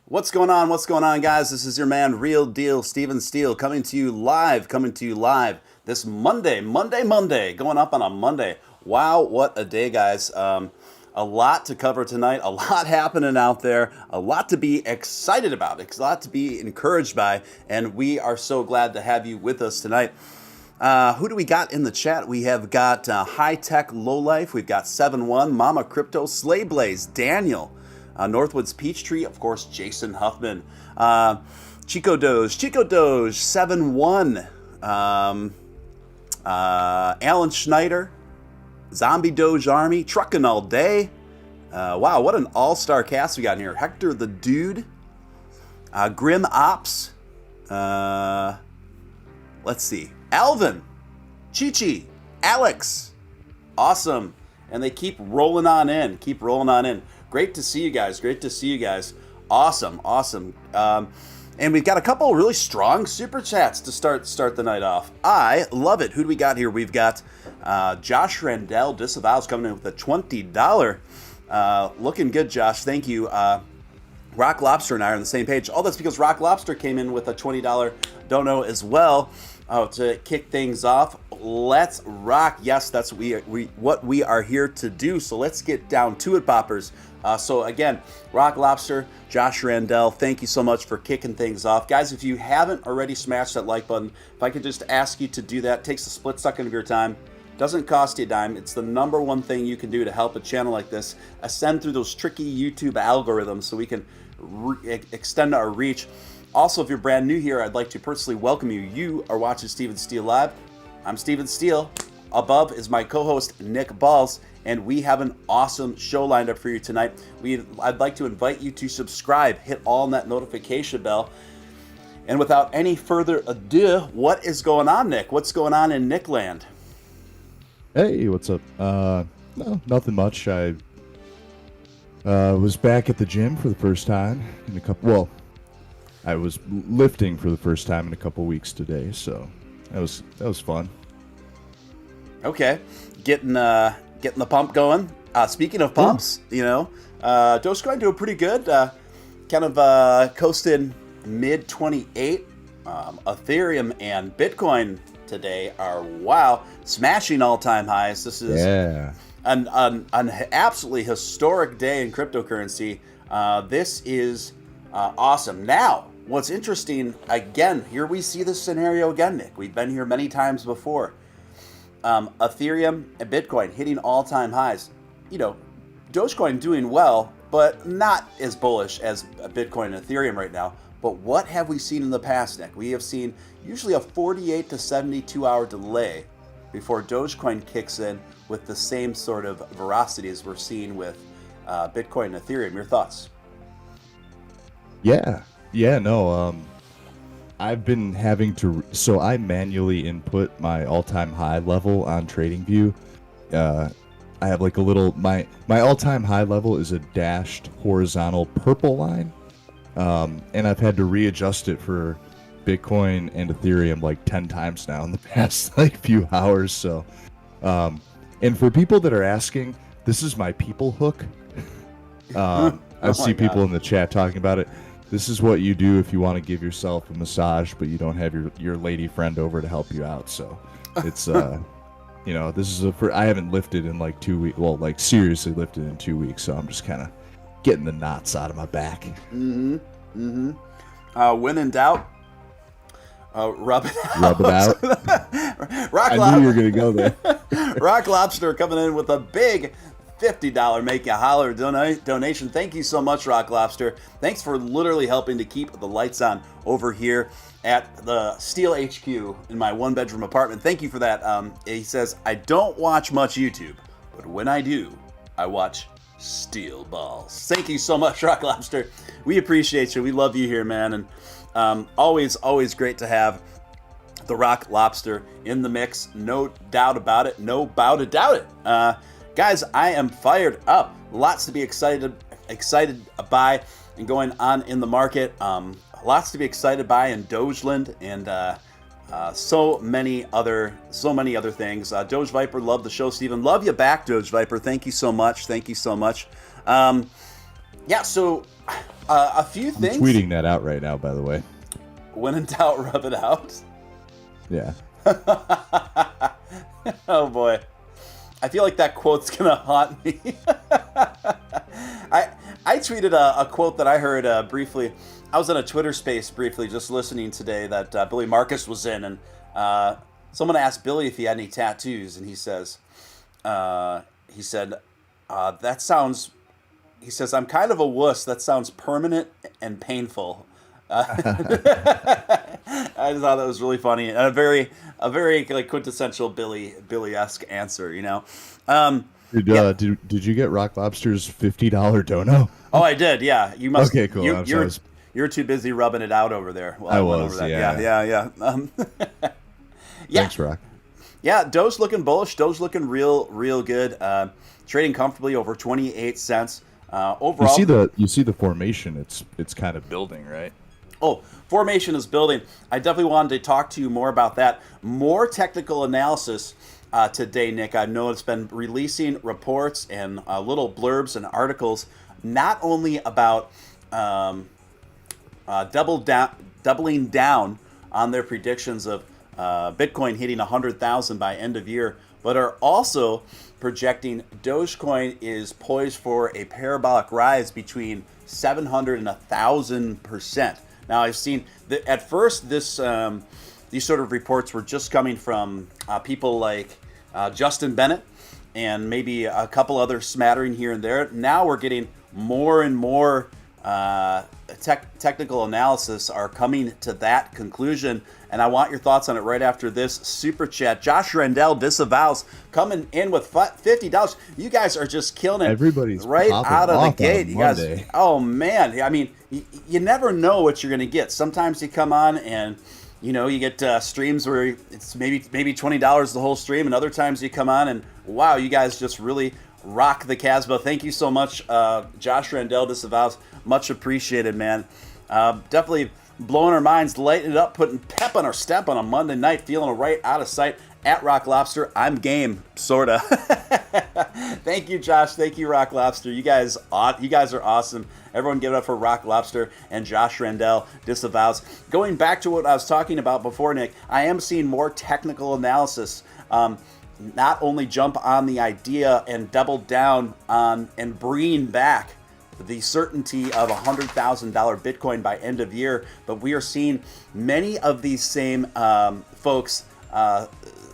What's going on? What's going on, guys? This is your man, Real Deal, Steele, coming to you live this Monday, going up on a Monday. Wow, what a day, guys. A lot to cover tonight, a lot happening out there, a lot to be excited about, a lot to be encouraged by, and we are so glad to have you with us tonight. Who do we got in the chat? We have got High Tech Lowlife, we've got 7-1, Mama Crypto, Slay Blaze, Daniel, Northwoods Peachtree, of course, Jason Huffman, Chico Doge, 7-1, Alan Schneider, Zombie Doge Army, Truckin' All Day. Wow, what an all-star cast we got in here. Hector the Dude, Grim Ops, let's see, Alvin, Chi-Chi, Alex, awesome, and they keep rolling on in, Great to see you guys. Awesome. And we've got a couple really strong super chats to start the night off. I love it. Who do we got here? We've got Josh Randell Disavows coming in with a $20. Looking good, Josh. Thank you. Rock Lobster and I are on the same page. All that's because Rock Lobster came in with a $20 dono as well to kick things off. Let's rock. Yes, that's what we are here to do. So let's get down to it, Boppers. So again, Rock Lobster, Josh Randell, thank you so much for kicking things off. Guys, if you haven't already smashed that like button, if I could just ask you to do that, it takes a split second of your time. Doesn't cost you a dime. It's the number one thing you can do to help a channel like this ascend through those tricky YouTube algorithms so we can extend our reach. Also, if you're brand new here, I'd like to personally welcome you. You are watching Steven Steele Live. I'm Steven Steele. Above is my co-host, Nick Balls, and we have an awesome show lined up for you tonight. I'd like to invite you to subscribe, hit all on that notification bell. And without any further ado, what is going on, Nick? What's going on in Nickland? Hey, what's up? No, nothing much. I was back at the gym for the first time in a couple. Well, I was lifting for the first time in a couple weeks today, so that was fun. Okay, getting the pump going. Speaking of pumps, Dogecoin doing pretty good. Kind of coasting mid 28. Ethereum and Bitcoin today are smashing all-time highs. This is an absolutely historic day in cryptocurrency. This is awesome. Now, what's interesting, again, here we see this scenario again, Nick. We've been here many times before. Ethereum and Bitcoin hitting all-time highs. Dogecoin doing well, but not as bullish as Bitcoin and Ethereum right now. But what have we seen in the past, Nick? We have seen usually a 48 to 72 hour delay before Dogecoin kicks in with the same sort of veracity as we're seeing with Bitcoin and Ethereum. Your thoughts? I've been having to, so I manually input my all-time high level on TradingView. I have like a little, my all-time high level is a dashed horizontal purple line. And I've had to readjust it for Bitcoin and Ethereum like 10 times now in the past like few hours. So, and for people that are asking, this is my people hook. I see people in the chat talking about it. This is what you do if you want to give yourself a massage, but you don't have your lady friend over to help you out. So it's this is I haven't lifted in like 2 weeks. Well, like seriously lifted in 2 weeks. So I'm just kind of getting the knots out of my back. When in doubt, rub it out. Rub it out. I knew you were gonna go there. Rock Lobster coming in with a big $50 Make You Holler donation. Thank you so much, Rock Lobster. Thanks for literally helping to keep the lights on over here at the Steele HQ in my one-bedroom apartment. Thank you for that. He says, I don't watch much YouTube, but when I do, I watch Steel Balls. Thank you so much, Rock Lobster. We appreciate you. We love you here, man. And always great to have the Rock Lobster in the mix. No doubt about it. No bow to doubt it. Guys, I am fired up. Lots to be excited by and going on in the market. Lots to be excited by in Dogeland and so many other things. Doge Viper, love the show, Steven. Love you back, Doge Viper. Thank you so much. Thank you so much. So a few things. I'm tweeting that out right now, by the way. When in doubt, rub it out. Yeah. Oh boy. I feel like that quote's gonna haunt me. I tweeted a quote that I heard briefly. I was in a Twitter space briefly just listening today that Billy Marcus was in, and someone asked Billy if he had any tattoos, and he said, that sounds, he says, I'm kind of a wuss. That sounds permanent and painful. I just thought that was really funny and a very like quintessential Billy-esque answer, you know. Did you get Rock Lobster's $50 dono? Oh, I did. Yeah, you must. Okay, cool. You're too busy rubbing it out over there. I was. Over yeah. Yeah. Thanks, Rock. Yeah, Doge looking bullish. Doge looking real good. Trading comfortably over 28 cents. Overall, you see the formation. It's kind of building, right? Oh, formation is building. I definitely wanted to talk to you more about that. More technical analysis today, Nick. I know it's been releasing reports and little blurbs and articles, not only about doubling down on their predictions of Bitcoin hitting 100,000 by end of year, but are also projecting Dogecoin is poised for a parabolic rise between 700 and 1,000%. Now, I've seen that at first these sort of reports were just coming from people like Justin Bennett and maybe a couple other smattering here and there. Now we're getting more and more technical analysis are coming to that conclusion, and I want your thoughts on it right after this super chat. Josh Rendell disavows coming in with $50. You guys are just killing it. Everybody's right out of the gate. You guys, Monday. oh man! I mean, you never know what you're going to get. Sometimes you come on and you get streams where it's maybe $20 the whole stream, and other times you come on and wow, you guys just really rock the Casbah. Thank you so much, Josh Randell disavows. Much appreciated, man. Definitely blowing our minds, lighting it up, putting pep on our step on a Monday night, feeling right out of sight at Rock Lobster. I'm game, sorta. Thank you, Josh. Thank you, Rock Lobster. You guys are awesome. Everyone give it up for Rock Lobster and Josh Randell disavows. Going back to what I was talking about before, Nick, I am seeing more technical analysis. Not only jump on the idea and double down on and bring back the certainty of $100,000 Bitcoin by end of year, but we are seeing many of these same folks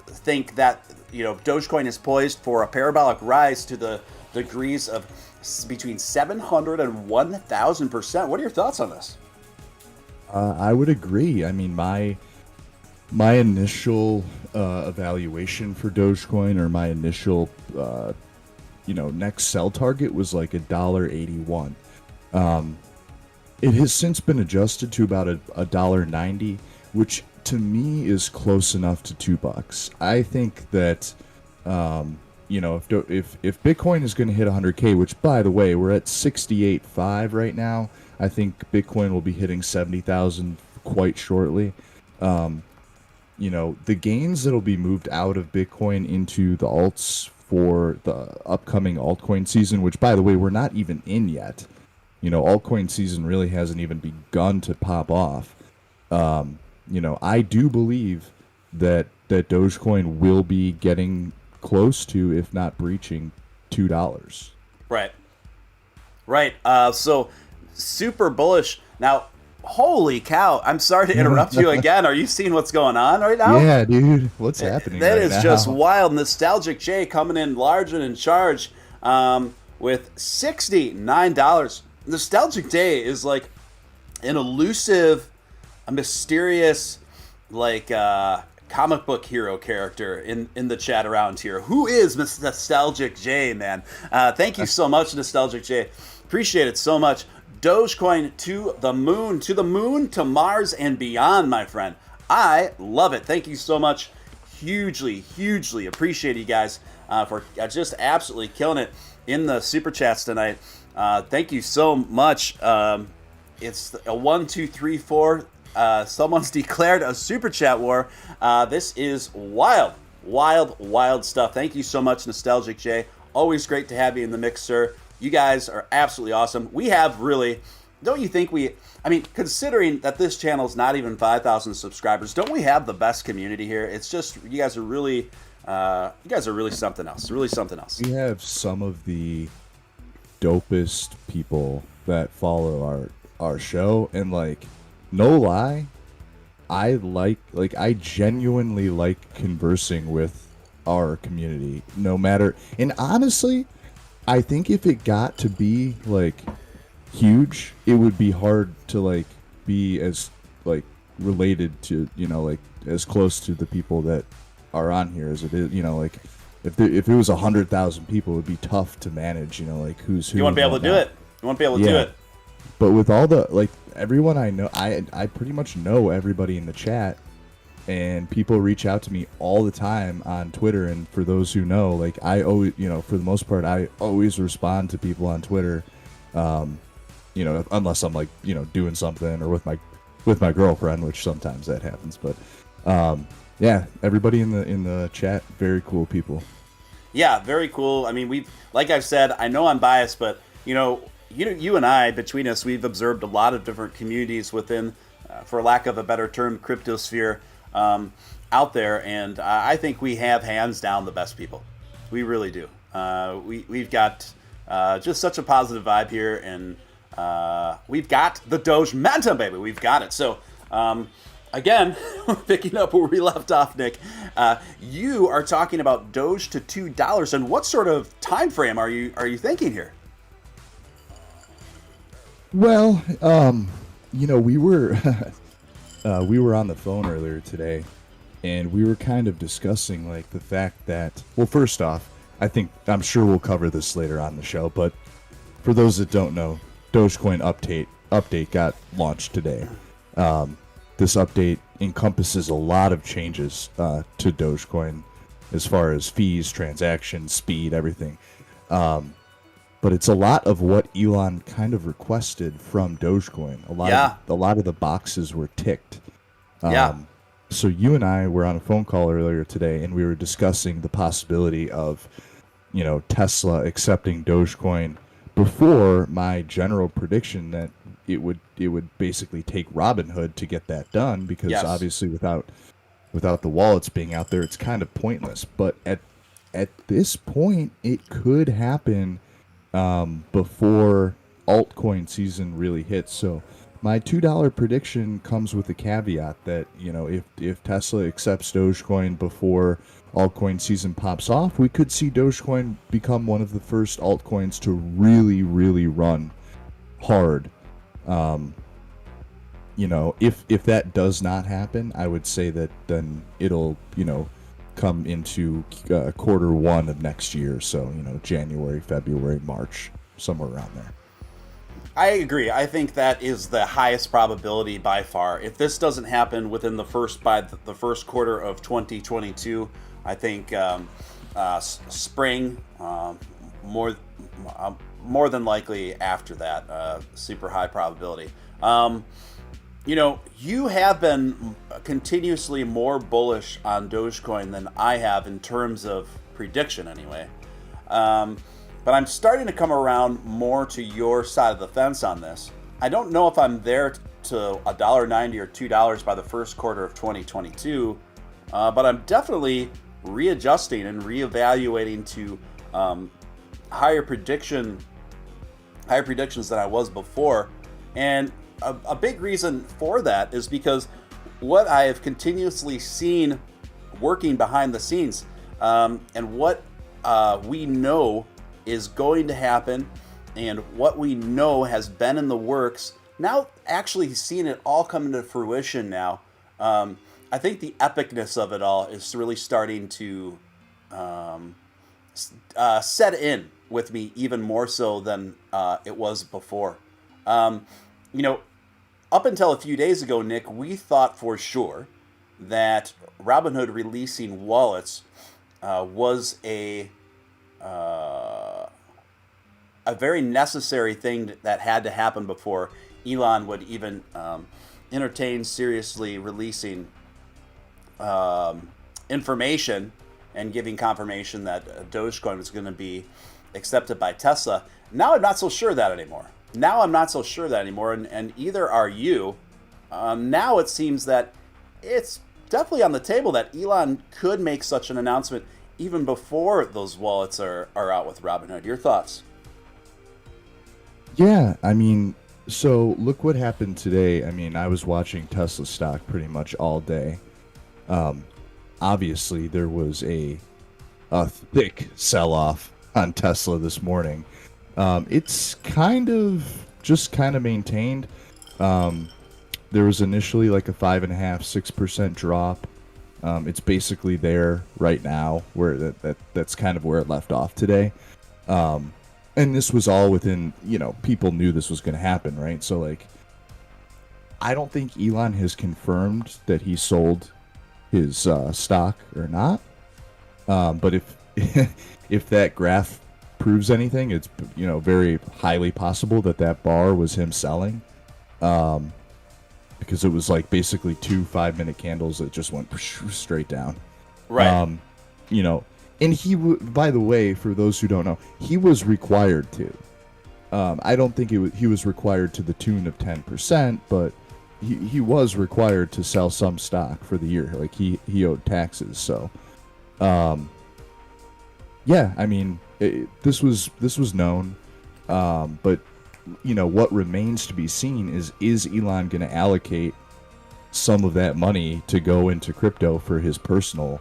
think that Dogecoin is poised for a parabolic rise to the degrees of between 700 and 1,000%. What are your thoughts on this? I would agree. I mean, my initial evaluation for Dogecoin, or my initial next sell target was like $1.81. It has since been adjusted to about $1.90, which to me is close enough to $2. I think that if Bitcoin is going to hit 100K, which by the way we're at 68.5 right now, I think Bitcoin will be hitting 70,000 quite shortly. The gains that'll be moved out of Bitcoin into the alts for the upcoming altcoin season, which, by the way, we're not even in yet. Altcoin season really hasn't even begun to pop off. I do believe that Dogecoin will be getting close to, if not breaching, $2. Right. So super bullish. Now, holy cow. I'm sorry to interrupt you again. Are you seeing what's going on right now? Yeah, dude. What's happening That right is now? just wild. Nostalgic Jay coming in large and in charge with $69. Nostalgic Jay is like an elusive, a mysterious, like comic book hero character in the chat around here. Who is Nostalgic Jay, man? Thank you so much, Nostalgic Jay. Appreciate it so much. Dogecoin to the moon, to Mars and beyond, my friend. I love it. Thank you so much. Hugely appreciate you guys for just absolutely killing it in the super chats tonight. Thank you so much. It's a 1, 2, 3, 4. Someone's declared a super chat war. This is wild stuff. Thank you so much, Nostalgic Jay. Always great to have you in the mix, sir. You guys are absolutely awesome. We have really, don't you think considering that this channel is not even 5,000 subscribers, don't we have the best community here? It's just, you guys are really something else. Really something else. We have some of the dopest people that follow our show, and no lie, I genuinely like conversing with our community, no matter. And honestly, I think if it got to be huge, it would be hard to be as related to, as close to the people that are on here as it is. If it was 100,000 people, it would be tough to manage. Who's who. You won't be able to do it. You won't be able to do it. But with all the everyone I know, I pretty much know everybody in the chat, and people reach out to me all the time on Twitter. And for those who know, I always, for the most part, I always respond to people on Twitter, unless I'm doing something or with my girlfriend, which sometimes that happens. But yeah, everybody in the chat, very cool people. Yeah, very cool. I mean, like I've said, I know I'm biased, but you and I, between us, we've observed a lot of different communities within, for lack of a better term, cryptosphere out there, and I think we have hands down the best people. We really do. We've got just such a positive vibe here, and we've got the Doge momentum, baby. We've got it. So, again, picking up where we left off, Nick, you are talking about Doge to $2, and what sort of time frame are you thinking here? Well, we were we were on the phone earlier today, and we were kind of discussing the fact that, well, first off, I'm sure we'll cover this later on the show, but for those that don't know, Dogecoin update got launched today. This update encompasses a lot of changes to Dogecoin as far as fees, transactions, speed, everything. But it's a lot of what Elon kind of requested from Dogecoin. A lot of the boxes were ticked. So you and I were on a phone call earlier today, and we were discussing the possibility of, Tesla accepting Dogecoin before my general prediction that it would basically take Robinhood to get that done, because obviously without the wallets being out there, it's kind of pointless. But at this point, it could happen before altcoin season really hits. So my $2 prediction comes with a caveat that, if Tesla accepts Dogecoin before altcoin season pops off, we could see Dogecoin become one of the first altcoins to really, really run hard. If that does not happen, I would say that then it'll, come into quarter one of next year. So, January, February, March, somewhere around there. I agree. I think that is the highest probability by far. If this doesn't happen within the first quarter of 2022, I think spring, more than likely after that, super high probability. You have been continuously more bullish on Dogecoin than I have in terms of prediction, anyway. But I'm starting to come around more to your side of the fence on this. I don't know if I'm there to $1.90 or $2 by the first quarter of 2022, but I'm definitely readjusting and reevaluating to higher predictions than I was before. And a big reason for that is because what I have continuously seen working behind the scenes, and what we know is going to happen, and what we know has been in the works, now actually seeing it all come into fruition now. I think the epicness of it all is really starting to set in with me even more so than it was before. Up until a few days ago, Nick, we thought for sure that Robinhood releasing wallets was a very necessary thing that had to happen before Elon would even entertain seriously releasing information and giving confirmation that Dogecoin was going to be accepted by Tesla. Now I'm not so sure of that anymore. And either are you. Now it seems that it's definitely on the table that Elon could make such an announcement even before those wallets are out with Robinhood. Your thoughts? Yeah, I mean, so look what happened today. I mean, I was watching Tesla stock pretty much all day. Obviously, there was a thick sell-off on Tesla this morning. It's kind of maintained. There was initially like a 5.5-6% drop. It's basically there right now, where that's kind of where it left off today. And this was all within, people knew this was going to happen, right? So like, I don't think Elon has confirmed that he sold his stock or not. But if if that graph proves anything, it's very highly possible that bar was him selling, because it was like basically 2 5-minute candles that just went straight down. Right. And he, by the way, for those who don't know, he was required to. I don't think he was required to the tune of 10%, but he was required to sell some stock for the year. Like he owed taxes. So, yeah, I mean, this was known. But what remains to be seen is Elon going to allocate some of that money to go into crypto for his personal,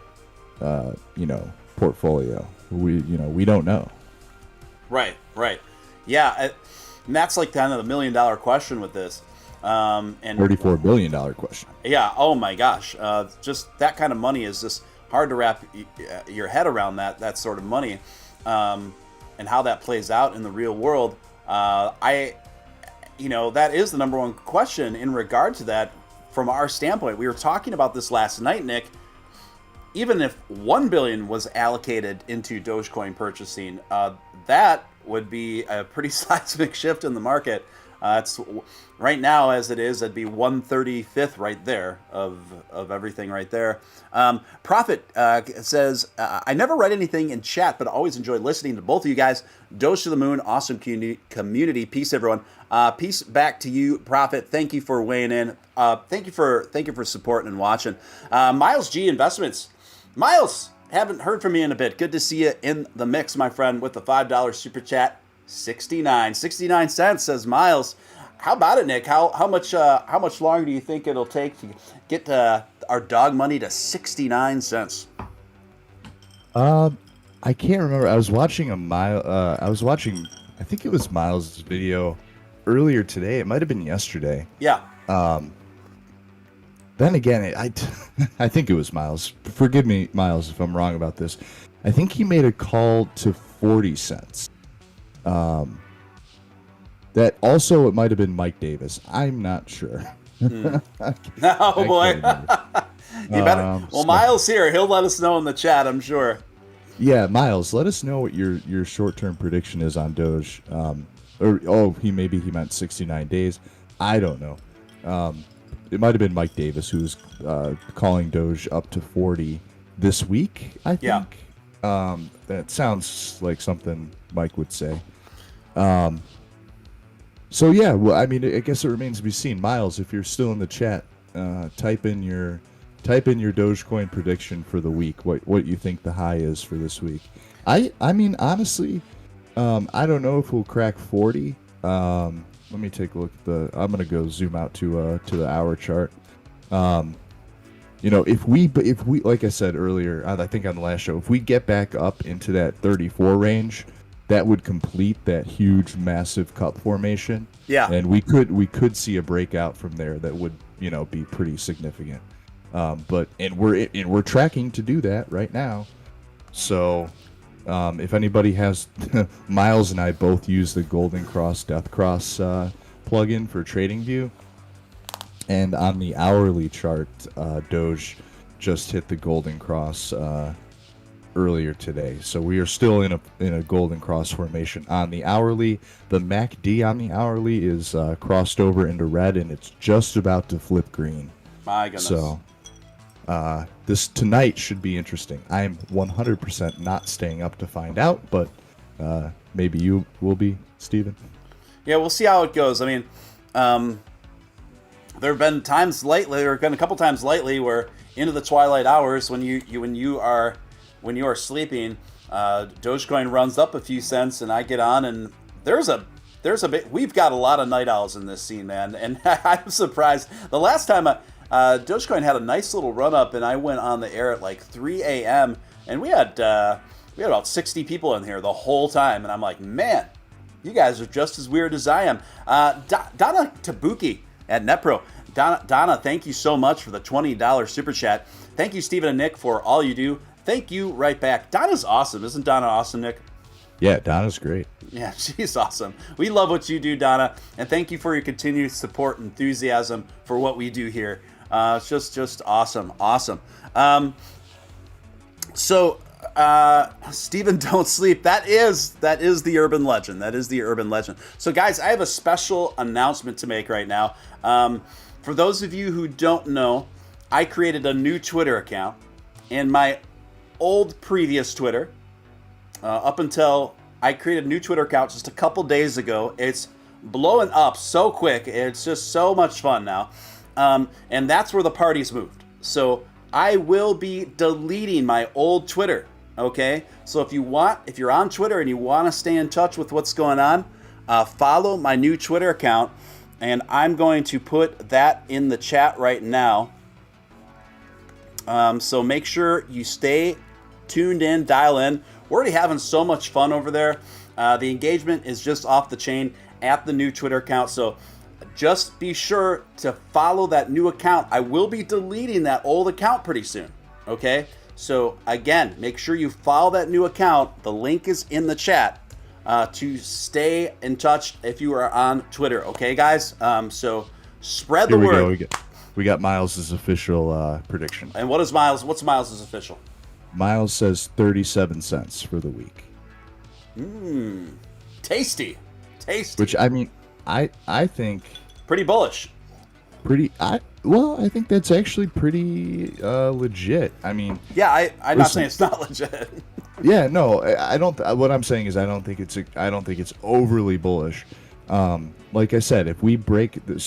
portfolio? We don't know. Right. Yeah, and that's like kind of the $1 million question with this. And $34 billion question. Yeah. Oh my gosh. Just that kind of money is just hard to wrap your head around. That sort of money, and how that plays out in the real world. That is the number one question in regard to that from our standpoint. We were talking about this last night, Nick. Even if $1 billion was allocated into Dogecoin purchasing, that would be a pretty seismic shift in the market. It's right now, as it is, it'd be 135th right there of everything right there. Prophet says, I never write anything in chat, but always enjoy listening to both of you guys. Doge to the moon, awesome community. Peace, everyone. Peace back to you, Prophet. Thank you for weighing in. Thank you for supporting and watching. Miles G Investments. Miles, haven't heard from you in a bit. Good to see you in the mix, my friend, with the $5 super chat. 69 cents, says Miles. How about it, Nick? How much longer do you think it'll take to get our dog money to 69 cents? I can't remember. I was watching I think it was Miles' video earlier today. It might have been yesterday. Yeah. Then again, I think it was Miles. Forgive me, Miles, if I'm wrong about this. I think he made a call to 40 cents. That also, it might have been Mike Davis. I'm not sure. Oh boy. You better. Well, Miles here. He'll let us know in the chat, I'm sure. Yeah, Miles, let us know what your short-term prediction is on Doge. He meant 69 days. I don't know. it might have been Mike Davis who was calling Doge up to 40 this week, I think. Yeah. That sounds like something Mike would say. So yeah, well, I mean, I guess it remains to be seen. Miles, if you're still in the chat, type in your Dogecoin prediction for the week. What you think the high is for this week? I mean, honestly, I don't know if we'll crack 40. Let me take a look at I'm gonna go zoom out to the hour chart. If we like I said earlier, I think on the last show, if we get back up into that 34 range, that would complete that huge, massive cup formation. Yeah. And we could see a breakout from there that would, be pretty significant. But we're tracking to do that right now. So, if anybody has, Miles and I both use the Golden Cross Death Cross plugin for TradingView, and on the hourly chart, Doge just hit the Golden Cross earlier today. So we are still in a Golden Cross formation on the hourly. The MACD on the hourly is crossed over into red, and it's just about to flip green. My goodness. So this tonight should be interesting. I am 100% not staying up to find out, but maybe you will be, Steven. Yeah, we'll see how it goes. I mean, there have been times lately, or been a couple times lately, where into the twilight hours, when you are sleeping, Dogecoin runs up a few cents, and I get on, and there's a bit. We've got a lot of night owls in this scene, man, and I'm surprised. The last time Dogecoin had a nice little run up, and I went on the air at like 3 a.m. and we had about 60 people in here the whole time, and I'm like, man, you guys are just as weird as I am. Donna Tabuki at NetPro. Donna, thank you so much for the $20 super chat. Thank you, Stephen and Nick, for all you do. Thank you right back. Donna's awesome. Isn't Donna awesome, Nick? Yeah, Donna's great. Yeah, she's awesome. We love what you do, Donna, and thank you for your continued support and enthusiasm for what we do here. It's just awesome. So, Stephen, don't sleep. That is the urban legend. So, guys, I have a special announcement to make right now. For those of you who don't know, I created a new Twitter account, and my old previous Twitter, up until I created a new Twitter account just a couple days ago, it's blowing up so quick. It's just so much fun now. And that's where the party's moved. So I will be deleting my old Twitter. Okay. So if you're on Twitter and you want to stay in touch with what's going on, follow my new Twitter account, and I'm going to put that in the chat right now. So make sure you stay tuned in, dial in. We're already having so much fun over there. The engagement is just off the chain at the new Twitter account. So just be sure to follow that new account. I will be deleting that old account pretty soon. Okay. So again, make sure you follow that new account. The link is in the chat to stay in touch if you are on Twitter. Okay, guys. So spread the word. We got Miles's official prediction. And what's Miles's official? Miles says 37 cents for the week. Tasty. Which, I mean, I think pretty bullish. I think that's actually pretty legit. I mean, yeah, I'm not saying it's not legit. Yeah, no, I don't. What I'm saying is, I don't think it's overly bullish. Like I said, if we break that,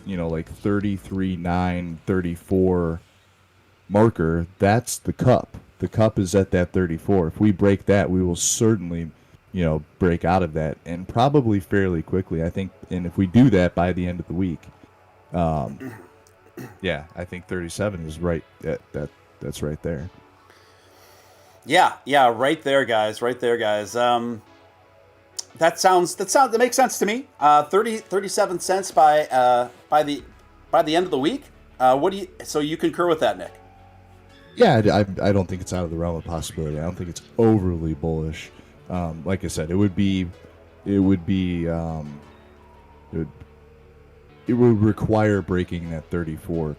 like 33.9, 34 marker, that's the cup. The cup is at that 34. If we break that, we will certainly, break out of that, and probably fairly quickly, I think. And if we do that by the end of the week, yeah, I think 37 is right. That's right there. Yeah, right there, guys. That makes sense to me. 37 cents by the end of the week. So you concur with that, Nick? Yeah, I don't think it's out of the realm of possibility. I don't think it's overly bullish. Like I said, it would require breaking that 34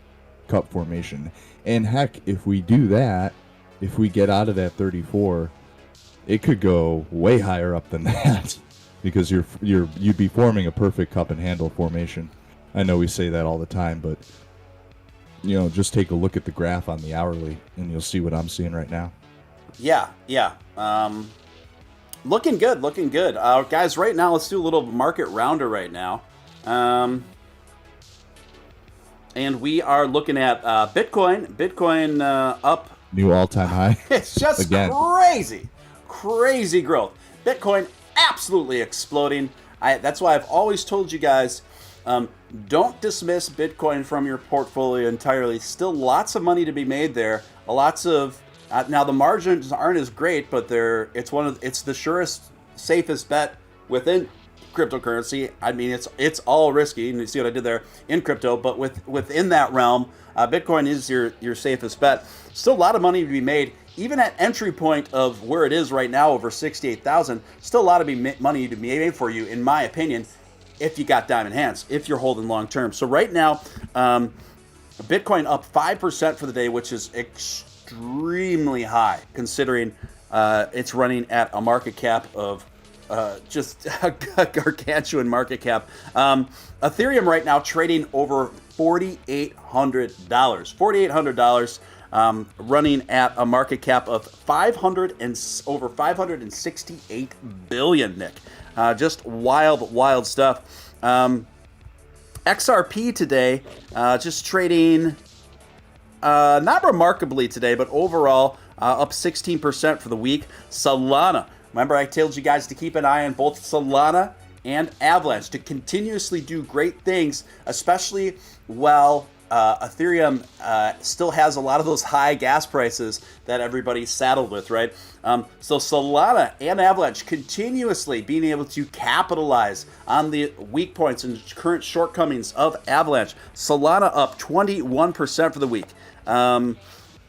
cup formation. And heck, if we do that, if we get out of that 34, it could go way higher up than that, because you'd be forming a perfect cup and handle formation. I know we say that all the time, but just take a look at the graph on the hourly, and you'll see what I'm seeing right now. Yeah. Looking good. Guys, right now, let's do a little market rounder right now. And we are looking at Bitcoin. Bitcoin up. New all-time high. It's just again. Crazy growth. Bitcoin absolutely exploding. That's why I've always told you guys, don't dismiss Bitcoin from your portfolio entirely. Still lots of money to be made there. Lots of now the margins aren't as great, but it's the surest, safest bet within cryptocurrency. I mean, it's all risky, and you see what I did there in crypto, but within that realm, Bitcoin is your safest bet. Still a lot of money to be made, even at entry point of where it is right now, over 68,000. Still a lot of money to be made for you, in my opinion, if you got diamond hands, if you're holding long term. So right now, Bitcoin up 5% for the day, which is extremely high considering it's running at a market cap of just a gargantuan market cap. Ethereum right now trading over $4,800. Running at a market cap of over 568 billion, Nick. Just wild stuff. XRP today, just trading not remarkably today, but overall up 16% for the week. Solana. Remember, I told you guys to keep an eye on both Solana and Avalanche to continuously do great things, especially while Ethereum still has a lot of those high gas prices that everybody's saddled with, right? So Solana and Avalanche continuously being able to capitalize on the weak points and current shortcomings of Avalanche. Solana up 21% for the week.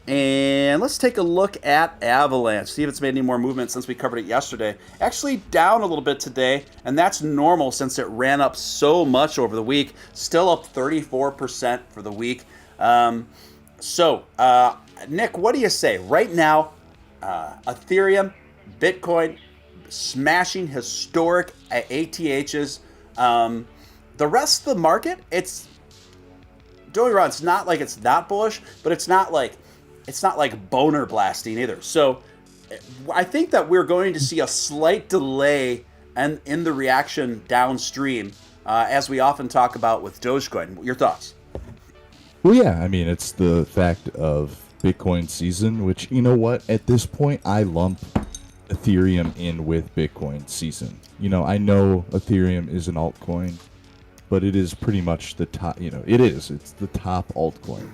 And let's take a look at Avalanche, see if it's made any more movement since we covered it yesterday. Actually down a little bit today, and that's normal since it ran up so much over the week. Still up 34% for the week. Nick, what do you say? Right now, Ethereum, Bitcoin, smashing historic ATHs. The rest of the market, don't get me wrong, it's not like it's not bullish, but it's not like boner blasting either. So I think that we're going to see a slight delay in the reaction downstream, as we often talk about with Dogecoin. Your thoughts? Well, yeah, I mean, it's the fact of Bitcoin season, which, you know what, at this point, I lump Ethereum in with Bitcoin season. I know Ethereum is an altcoin, but it is pretty much the top, it's the top altcoin.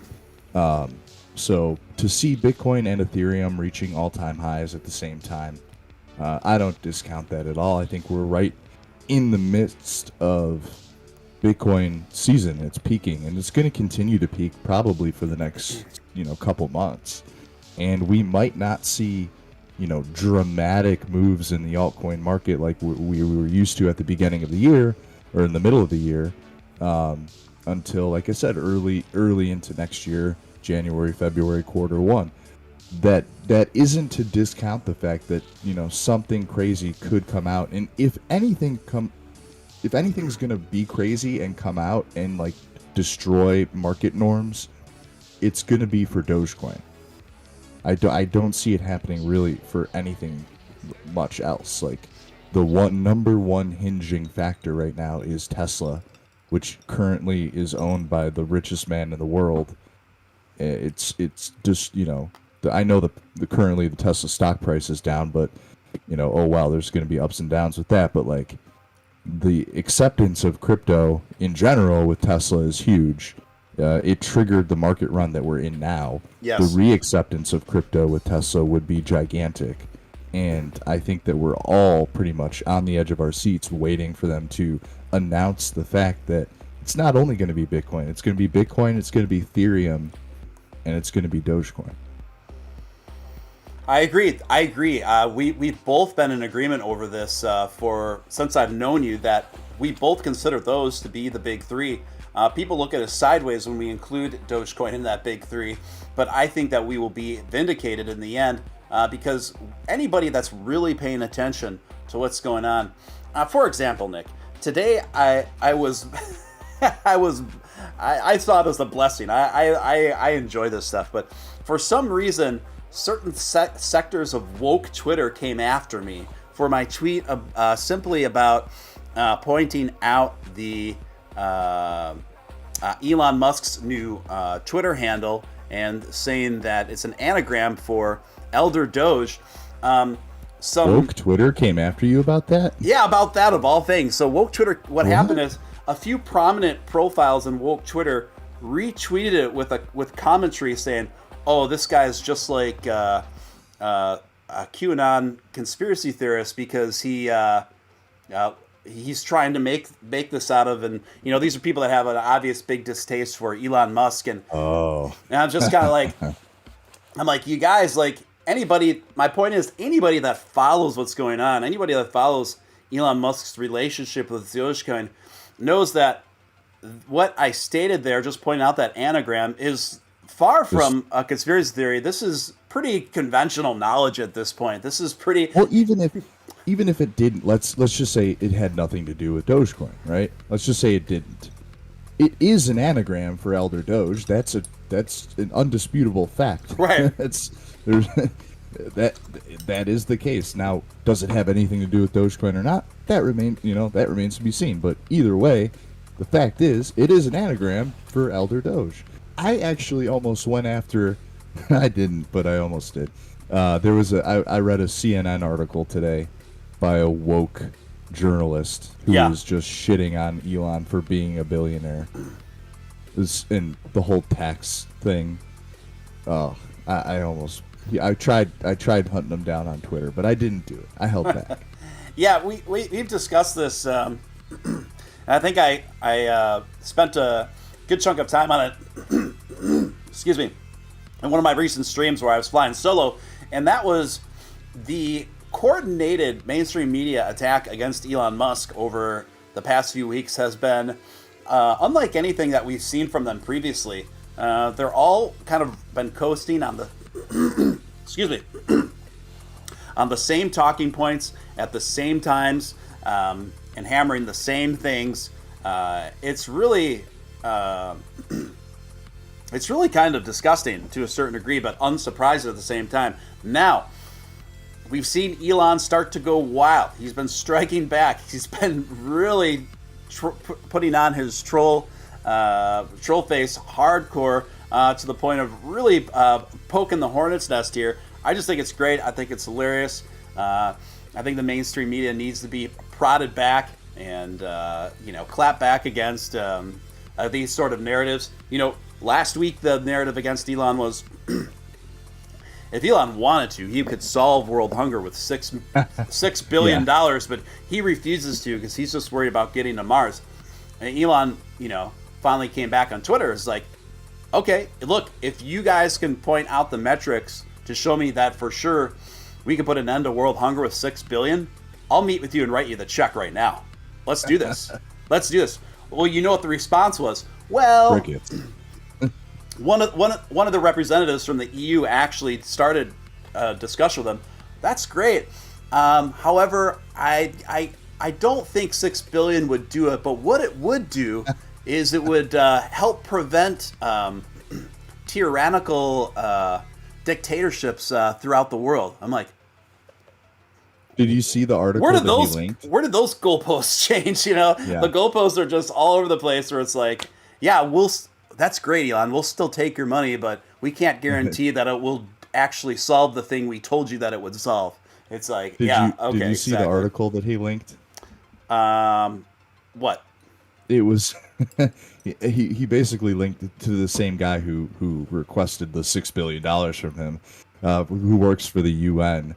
So to see Bitcoin and Ethereum reaching all-time highs at the same time, I don't discount that at all. I think we're right in the midst of Bitcoin season. It's peaking, and it's going to continue to peak probably for the next, couple months. And we might not see, dramatic moves in the altcoin market like we were used to at the beginning of the year or in the middle of the year, until, like I said, early into next year. January, February, quarter one. That isn't to discount the fact that something crazy could come out, and if anything's gonna be crazy and come out and like destroy market norms, it's gonna be for Dogecoin. I don't see it happening really for anything much else. Like the number one hinging factor right now is Tesla, which currently is owned by the richest man in the world. It's just, I know the currently the Tesla stock price is down, but oh wow, there's going to be ups and downs with that. But like the acceptance of crypto in general with Tesla is huge. It triggered the market run that we're in now. Yes. The re-acceptance of crypto with Tesla would be gigantic. And I think that we're all pretty much on the edge of our seats waiting for them to announce the fact that it's not only going to be Bitcoin, it's going to be Bitcoin, it's going to be Ethereum, and it's going to be Dogecoin. I agree. We've both been in agreement over this since I've known you, that we both consider those to be the big three. People look at us sideways when we include Dogecoin in that big three, but I think that we will be vindicated in the end because anybody that's really paying attention to what's going on. For example, Nick, today I was I thought it was a blessing. I enjoy this stuff, but for some reason, certain sectors of woke Twitter came after me for my tweet simply about pointing out the Elon Musk's new Twitter handle and saying that it's an anagram for Elder Doge. Woke Twitter came after you about that? Yeah, about that of all things. So woke Twitter, what happened is a few prominent profiles in woke Twitter retweeted it with commentary saying, "Oh, this guy's just like a QAnon conspiracy theorist because he's trying to make this out of," and these are people that have an obvious big distaste for Elon Musk, and I'm just kind of like, I'm like, you guys, like, anybody, my point is, anybody that follows what's going on, anybody that follows Elon Musk's relationship with Dogecoin knows that what I stated there, just pointing out that anagram, is far from a conspiracy theory. This is pretty conventional knowledge at this point. This is pretty... Well, even if it didn't, let's just say it had nothing to do with Dogecoin, right? Let's just say it didn't. It is an anagram for Elder Doge. That's an undisputable fact. Right. That is the case. Now, does it have anything to do with Dogecoin or not? That remains to be seen. But either way, the fact is, it is an anagram for Elder Doge. I actually almost went after. I didn't, but I almost did. I read a CNN article today by a woke journalist who was just shitting on Elon for being a billionaire. And the whole tax thing. I tried hunting them down on Twitter, but I didn't do it. I held back. Yeah, we've discussed this. I think I spent a good chunk of time on it. Excuse me. In one of my recent streams where I was flying solo, and that was the coordinated mainstream media attack against Elon Musk over the past few weeks has been unlike anything that we've seen from them previously. They're all kind of been coasting on the excuse me on the same talking points at the same times, and hammering the same things. It's really kind of disgusting to a certain degree, but unsurprising at the same time. Now, we've seen Elon start to go wild. He's been striking back. He's been really putting on his troll face hardcore to the point of really poking the hornet's nest here. I just think it's great. I think it's hilarious. I think the mainstream media needs to be prodded back and clap back against these sort of narratives. Last week the narrative against Elon was if Elon wanted to, he could solve world hunger with $6 billion, but he refuses to because he's just worried about getting to Mars. And Elon, finally came back on Twitter. It's like, okay, look, if you guys can point out the metrics to show me that for sure we can put an end to world hunger with $6 billion, I'll meet with you and write you the check right now. Let's do this. Let's do this. Well, you know what the response was? Well, one of the representatives from the EU actually started a discussion with them. That's great. However, I don't think $6 billion would do it. But what it would do is it would help prevent tyrannical dictatorships throughout the world. I'm like, did you see the article that he linked? Where did those goalposts change? The goalposts are just all over the place. Where it's like, yeah, that's great, Elon. We'll still take your money, but we can't guarantee that it will actually solve the thing we told you that it would solve. It's like, Did you see the article that he linked? What? It was he basically linked it to the same guy who requested the $6 billion from him, who works for the UN.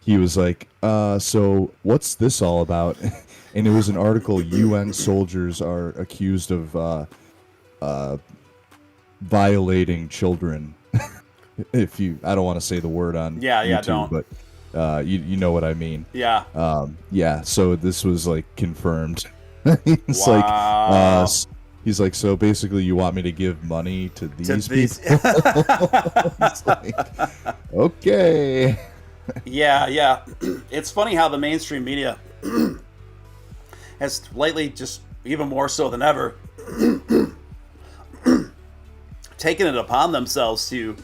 He was like, so what's this all about? And it was an article, UN soldiers are accused of violating children. I don't want to say the word on YouTube, don't. But you know what I mean. Yeah. So this was like confirmed. He's wow. He's like, so basically you want me to give money to these people? It's like, okay. Yeah. It's funny how the mainstream media has lately just even more so than ever, taking it upon themselves to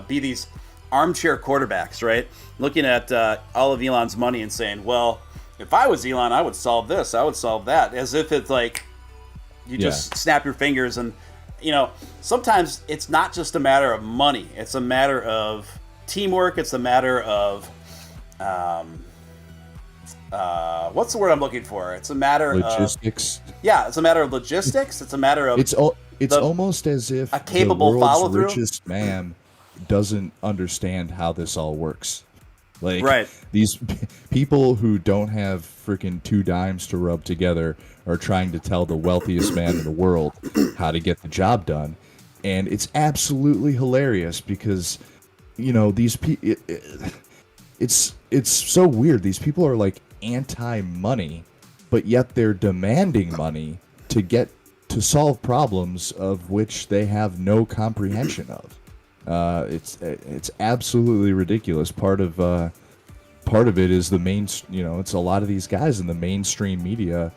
be these armchair quarterbacks, right? Looking at all of Elon's money and saying, well, if I was Elon, I would solve this, I would solve that, as if it's like you just snap your fingers. And, you know, sometimes it's not just a matter of money. It's a matter of teamwork. It's a matter of, what's the word I'm looking for? It's a matter logistics. It's a matter of logistics. It's a matter of... It's almost as if a capable the world's follow-through. richest man doesn't understand how this all works. Like, right. These people who don't have freaking 2 dimes to rub together are trying to tell the wealthiest man in the world how to get the job done. And it's absolutely hilarious because, you know, these people, it's so weird. These people are like anti-money, but yet they're demanding money to solve problems of which they have no comprehension of. It's absolutely ridiculous. Part of it is it's a lot of these guys in the mainstream media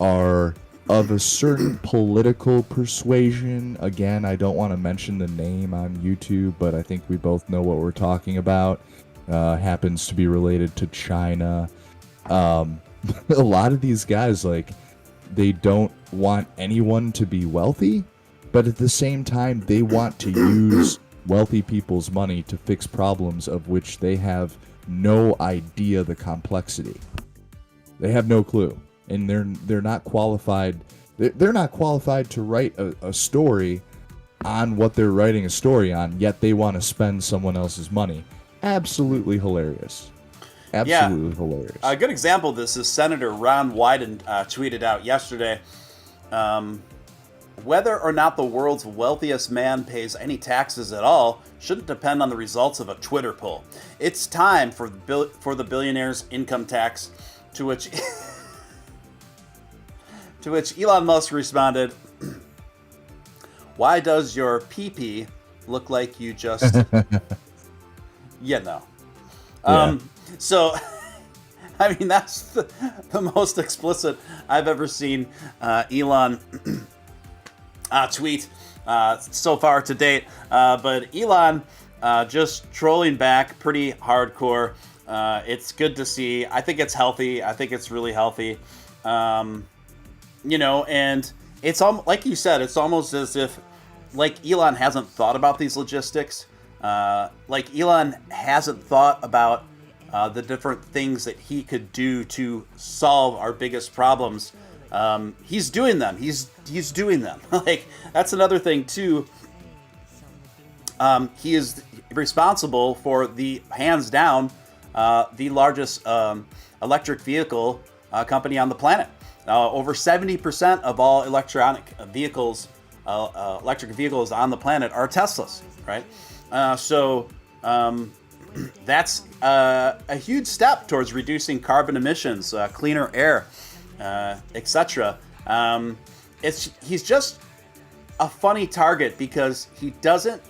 are of a certain political persuasion. Again, I don't want to mention the name on YouTube, but I think we both know what we're talking about. Happens to be related to China. A lot of these guys, like, they don't want anyone to be wealthy, but at the same time, they want to use wealthy people's money to fix problems of which they have no idea the complexity. They have no clue, and they're not qualified. They're not qualified to write a story on what they're writing a story on, yet they want to spend someone else's money. Absolutely hilarious. Absolutely hilarious. A good example of this is Senator Ron Wyden tweeted out yesterday, whether or not the world's wealthiest man pays any taxes at all shouldn't depend on the results of a Twitter poll. It's time for the billionaire's income tax, to which Elon Musk responded, "Why does your pee-pee look like you just..." So, I mean, that's the most explicit I've ever seen Elon tweet so far to date. But Elon just trolling back pretty hardcore. It's good to see. I think it's healthy. I think it's really healthy. And it's like you said, it's almost as if like Elon hasn't thought about these logistics. Like Elon hasn't thought about the different things that he could do to solve our biggest problems. He's doing them. He's doing them. Like, that's another thing too. He is responsible for hands down, the largest electric vehicle company on the planet. Over 70% of all electric vehicles on the planet are Teslas, right? So that's a huge step towards reducing carbon emissions, cleaner air, etc. He's just a funny target because he doesn't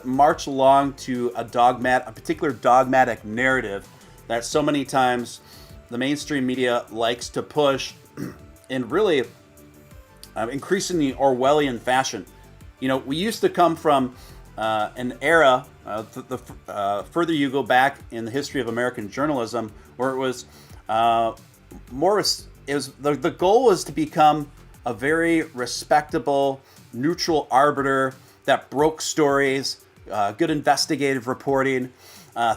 march along to a particular dogmatic narrative that so many times the mainstream media likes to push in really increasingly Orwellian fashion. You know, we used to come from an era, the further you go back in the history of American journalism, where it was the goal was to become a very respectable, neutral arbiter that broke stories, good investigative reporting,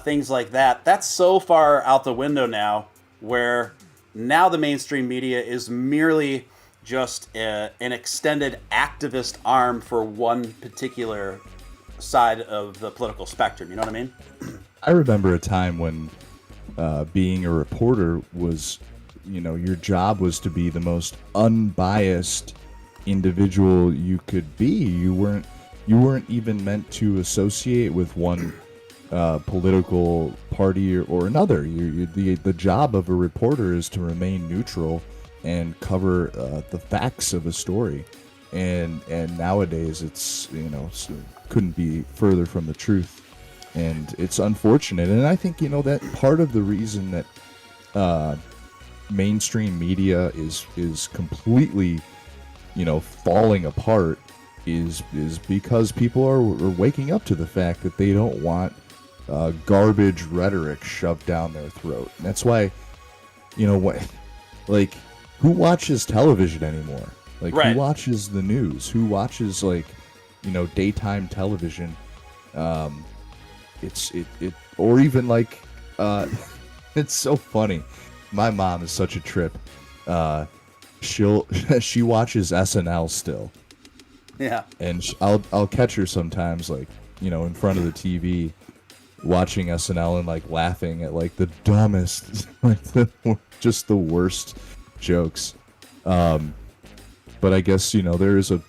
things like that. That's so far out the window now, where now the mainstream media is merely just an extended activist arm for one particular side of the political spectrum. You know what I mean? I remember a time when being a reporter was, your job was to be the most unbiased individual you could be. You weren't even meant to associate with one political party or another. The job of a reporter is to remain neutral and cover the facts of a story. And nowadays it's couldn't be further from the truth, and it's unfortunate. And I think that part of the reason that mainstream media is completely, falling apart is because people are waking up to the fact that they don't want garbage rhetoric shoved down their throat. And that's why, like, who watches television anymore? Like, Right. who watches the news? Who watches, like, daytime television? Or even like, it's so funny. My mom is such a trip. She watches SNL still. Yeah. And I'll catch her sometimes, like, in front of the TV, watching SNL and like laughing at like the dumbest, like just the worst jokes. But I guess there is a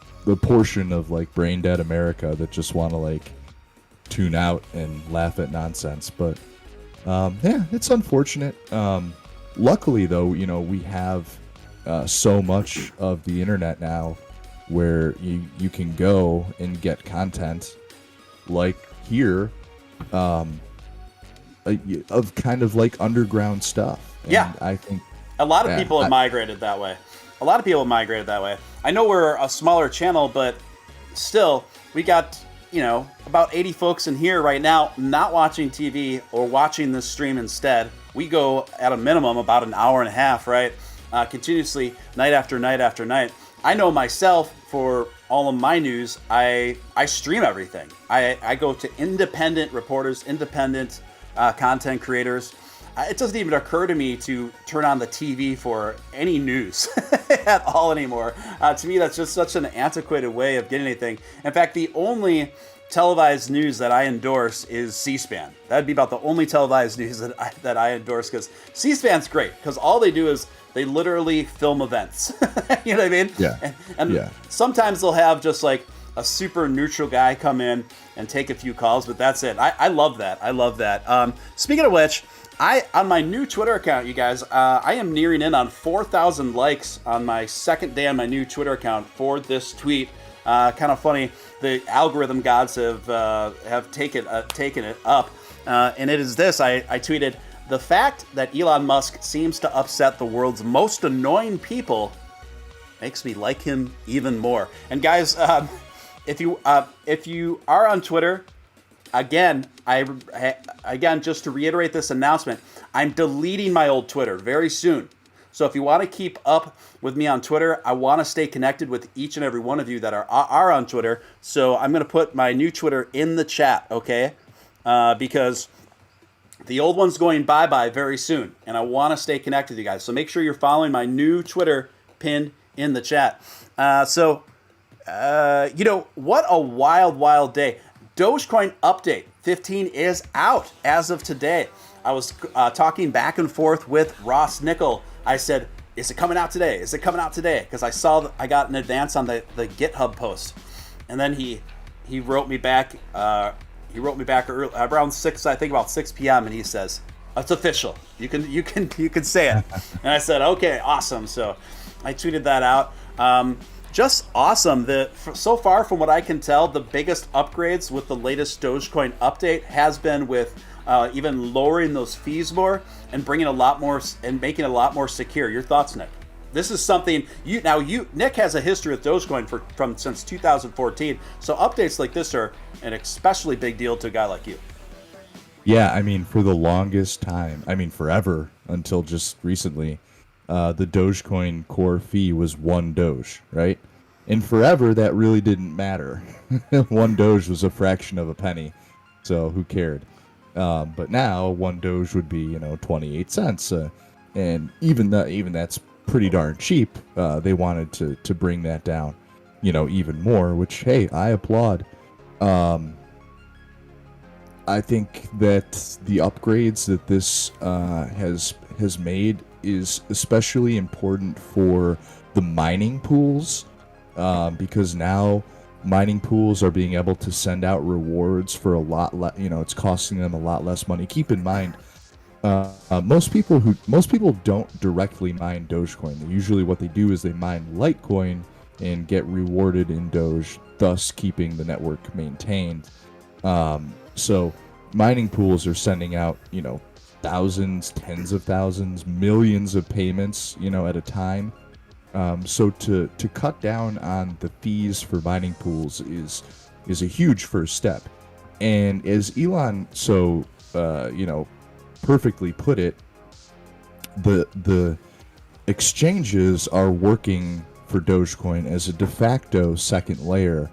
portion of like brain dead America that just want to like tune out and laugh at nonsense. But yeah, it's unfortunate. Luckily though, we have so much of the internet now where you can go and get content like here, of kind of like underground stuff. And Yeah. I think A lot of people have migrated that way. I know we're a smaller channel, but still, we got, about 80 folks in here right now not watching TV or watching this stream instead. We go at a minimum about an hour and a half, right? Continuously, night after night after night. I know myself, for all of my news, I stream everything. I go to independent reporters, independent content creators. It doesn't even occur to me to turn on the TV for any news at all anymore. To me, that's just such an antiquated way of getting anything. In fact, the only televised news that I endorse is C-SPAN. That'd be about the only televised news that I endorse, because C-SPAN's great, because all they do is they literally film events. You know what I mean? Yeah. And yeah. Sometimes they'll have just like a super neutral guy come in and take a few calls, but that's it. I love that. Speaking of which, on my new Twitter account, you guys, I am nearing in on 4,000 likes on my second day on my new Twitter account for this tweet. Kind of funny. The algorithm gods have taken it up, and it is this. I tweeted, the fact that Elon Musk seems to upset the world's most annoying people makes me like him even more. And guys, if you are on Twitter, again, just to reiterate this announcement, I'm deleting my old Twitter very soon. So if you want to keep up with me on Twitter, I want to stay connected with each and every one of you that are on Twitter. So I'm going to put my new Twitter in the chat, okay? Because the old one's going bye-bye very soon, and I want to stay connected with you guys. So make sure you're following my new Twitter pinned in the chat. What a wild day. Dogecoin update 15 is out as of today. I was talking back and forth with Ross Nickel. I said, is it coming out today? Is it coming out today? Because I saw I got an advance on the GitHub post. And then he wrote me back. He wrote me back around 6, I think about 6 p.m. and he says, it's official. You can say it. And I said, okay, awesome. So I tweeted that out. Just awesome. So far, from what I can tell, the biggest upgrades with the latest Dogecoin update has been with even lowering those fees more and bringing a lot more and making it a lot more secure. Your thoughts, Nick? This is something Nick has a history with Dogecoin from since 2014. So updates like this are an especially big deal to a guy like you. Yeah, I mean, for the longest time, forever until just recently, the Dogecoin core fee was 1 Doge, right? And forever, that really didn't matter. 1 Doge was a fraction of a penny, so who cared? But now 1 Doge would be 28 cents, and even that's pretty darn cheap. They wanted to bring that down, even more, which, hey, I applaud. I think that the upgrades that this has made is especially important for the mining pools, because now mining pools are being able to send out rewards for a lot less. It's costing them a lot less money. Keep in mind, most people don't directly mine Dogecoin. Usually what they do is they mine Litecoin and get rewarded in Doge, thus keeping the network maintained. So mining pools are sending out thousands, tens of thousands, millions of payments, at a time. So to cut down on the fees for mining pools is a huge first step. And as Elon perfectly put it, the exchanges are working for Dogecoin as a de facto second layer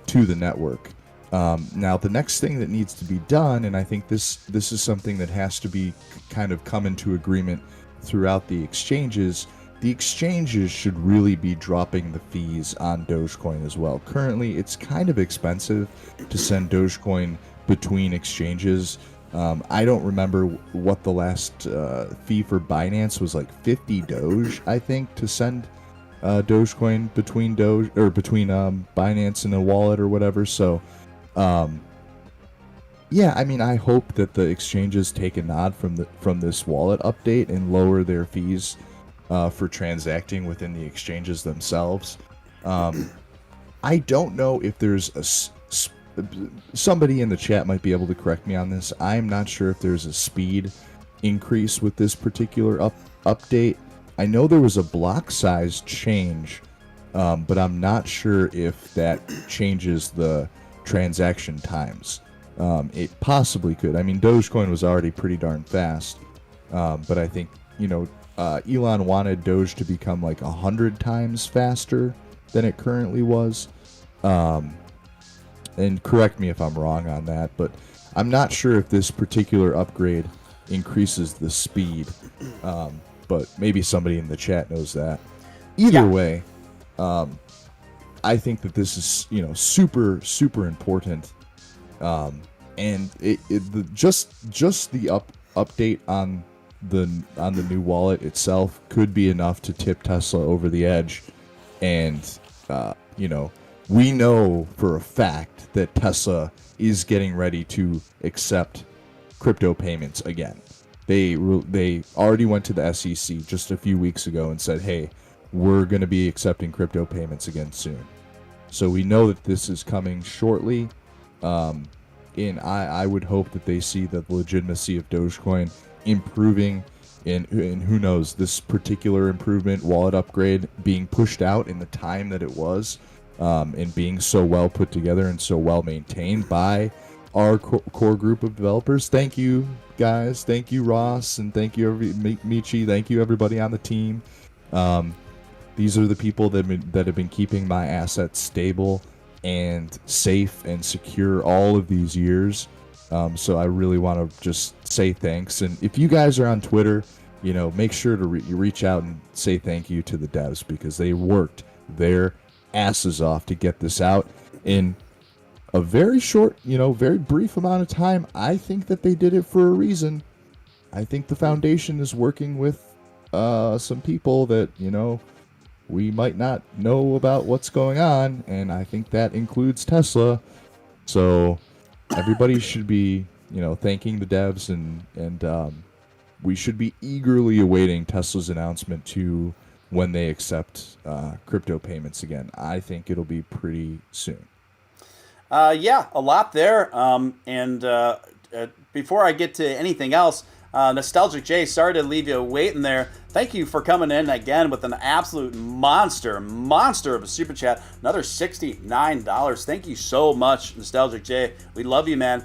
to the network. Now, the next thing that needs to be done, and I think this is something that has to be kind of come into agreement throughout the exchanges should really be dropping the fees on Dogecoin as well. Currently, it's kind of expensive to send Dogecoin between exchanges. I don't remember what the last fee for Binance was, like 50 Doge, I think, to send Dogecoin between Binance and a wallet or whatever. So, yeah, I mean, I hope that the exchanges take a nod from this wallet update and lower their fees for transacting within the exchanges themselves. I don't know if there's somebody in the chat might be able to correct me on this. I'm not sure if there's a speed increase with this particular update. I know there was a block size change, but I'm not sure if that changes the transaction times. It possibly could. I mean, Dogecoin was already pretty darn fast, but I think, Elon wanted Doge to become like 100 times faster than it currently was. And correct me if I'm wrong on that, but I'm not sure if this particular upgrade increases the speed. But maybe somebody in the chat knows that. Either way, I think that this is, super, super important. And just the update on the new wallet itself could be enough to tip Tesla over the edge. And we know for a fact that Tesla is getting ready to accept crypto payments again. They already went to the SEC just a few weeks ago and said, hey, we're going to be accepting crypto payments again soon. So we know that this is coming shortly. And I would hope that they see the legitimacy of Dogecoin improving, and who knows, this particular improvement, wallet upgrade, being pushed out in the time that it was, and being so well put together and so well maintained by our core group of developers. Thank you, guys. Thank you, Ross, and thank you, Michi. Thank you, everybody on the team. These are the people that have been keeping my assets stable and safe and secure all of these years. So I really want to just say thanks. And if you guys are on Twitter, make sure to reach out and say thank you to the devs, because they worked their asses off to get this out in a very short, very brief amount of time. I think that they did it for a reason. I think the foundation is working with some people that, we might not know about what's going on, and I think that includes Tesla. So everybody should be, thanking the devs, and we should be eagerly awaiting Tesla's announcement to when they accept crypto payments again. I think it'll be pretty soon. Yeah, a lot there. And before I get to anything else, Nostalgic Jay, sorry to leave you waiting there. Thank you for coming in again with an absolute monster of a super chat. Another $69. Thank you so much, Nostalgic Jay. We love you, man.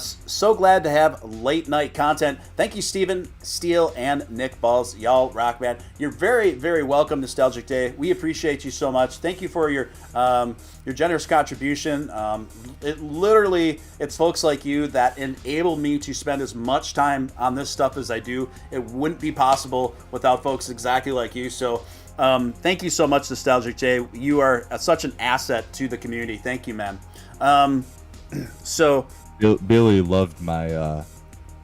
So glad to have late night content. Thank you, Steven, Steele, and Nick Balls. Y'all rock, man. You're very, very welcome, Nostalgic Day. We appreciate you so much. Thank you for your generous contribution. It's folks like you that enable me to spend as much time on this stuff as I do. It wouldn't be possible without folks exactly like you. So thank you so much, Nostalgic Jay. You are such an asset to the community. Thank you, man. So Billy loved my